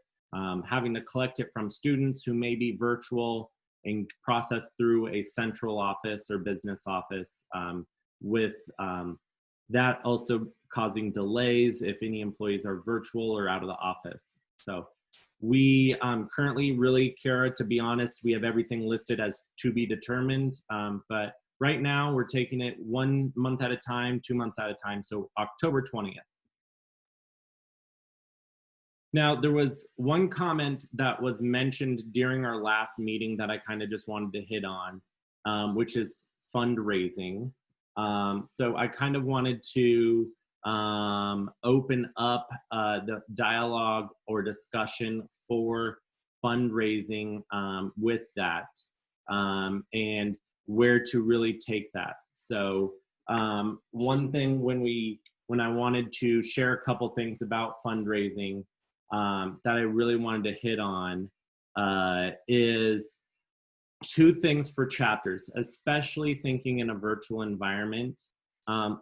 having to collect it from students who may be virtual and process through a central office or business office, with that also causing delays if any employees are virtual or out of the office. So We currently really, Kara, to be honest, we have everything listed as to be determined, but right now we're taking it 1 month at a time, 2 months at a time, so October 20th. Now, there was one comment that was mentioned during our last meeting that I kind of just wanted to hit on, which is fundraising. So I kind of wanted to open up the dialogue or discussion for fundraising with that and where to really take that. So one thing when I wanted to share a couple things about fundraising that I really wanted to hit on is 2 things for chapters, especially thinking in a virtual environment.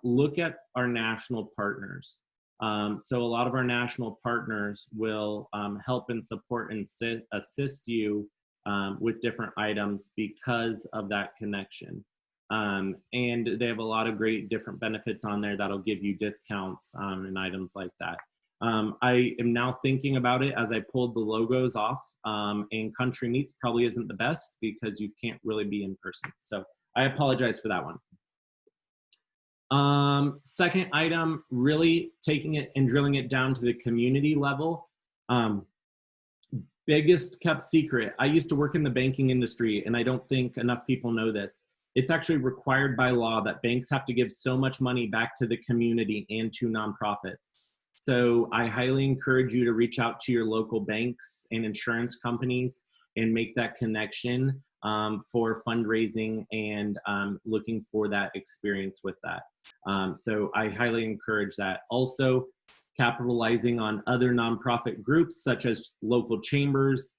Look at our national partners. So a lot of our national partners will help and support and assist you with different items because of that connection. And they have a lot of great different benefits on there that'll give you discounts and items like that. I am now thinking about it as I pulled the logos off, and Country Meets probably isn't the best because you can't really be in person. So I apologize for that one. Second item, really taking it and drilling it down to the community level. Biggest kept secret. I used to work in the banking industry, and I don't think enough people know this. It's actually required by law that banks have to give so much money back to the community and to nonprofits. So I highly encourage you to reach out to your local banks and insurance companies and make that connection for fundraising and looking for that experience with that. So I highly encourage that. Also, capitalizing on other nonprofit groups such as local chambers,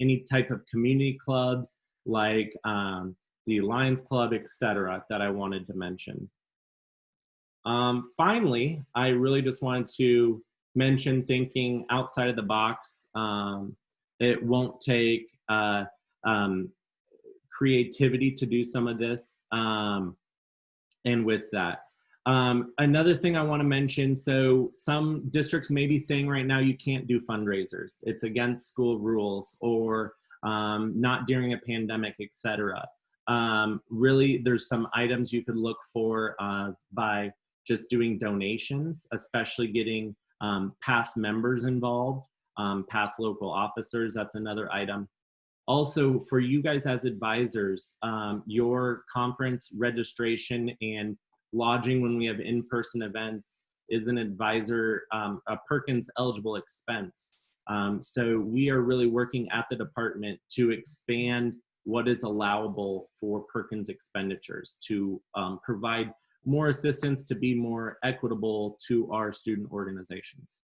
any type of community clubs like the Lions Club, etc., that I wanted to mention. Finally, I really just wanted to mention thinking outside of the box. It won't take creativity to do some of this. And with that, another thing I want to mention, so some districts may be saying right now you can't do fundraisers. It's against school rules or not during a pandemic, etc. Really, there's some items you could look for by just doing donations, especially getting past members involved, past local officers. That's another item. Also, for you guys as advisors, your conference registration and lodging when we have in-person events is an advisor, a Perkins eligible expense. So we are really working at the department to expand what is allowable for Perkins expenditures to provide more assistance to be more equitable to our student organizations.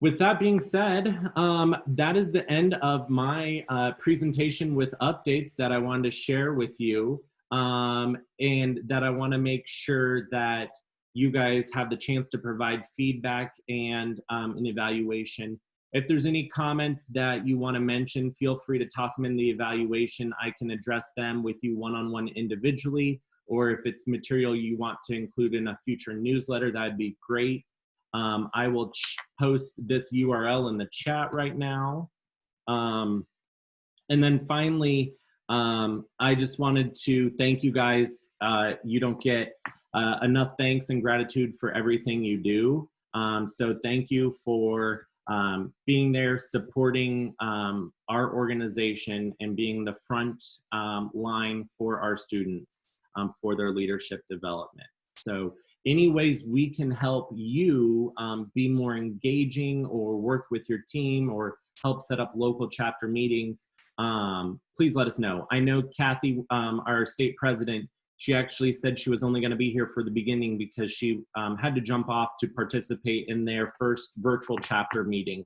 With that being said, that is the end of my presentation with updates that I wanted to share with you, and that I want to make sure that you guys have the chance to provide feedback and an evaluation. If there's any comments that you want to mention, feel free to toss them in the evaluation. I can address them with you one-on-one individually, or if it's material you want to include in a future newsletter, that'd be great. I will post this URL in the chat right now. And then finally, I just wanted to thank you guys. You don't get enough thanks and gratitude for everything you do. So thank you for being there, supporting our organization and being the front line for our students for their leadership development. So any ways we can help you be more engaging or work with your team or help set up local chapter meetings, please let us know. I know Kathy, our state president, she actually said she was only going to be here for the beginning because she had to jump off to participate in their first virtual chapter meeting.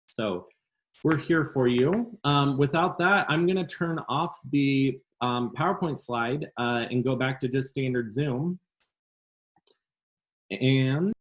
So we're here for you. Without that, I'm going to turn off the PowerPoint slide and go back to just standard Zoom. And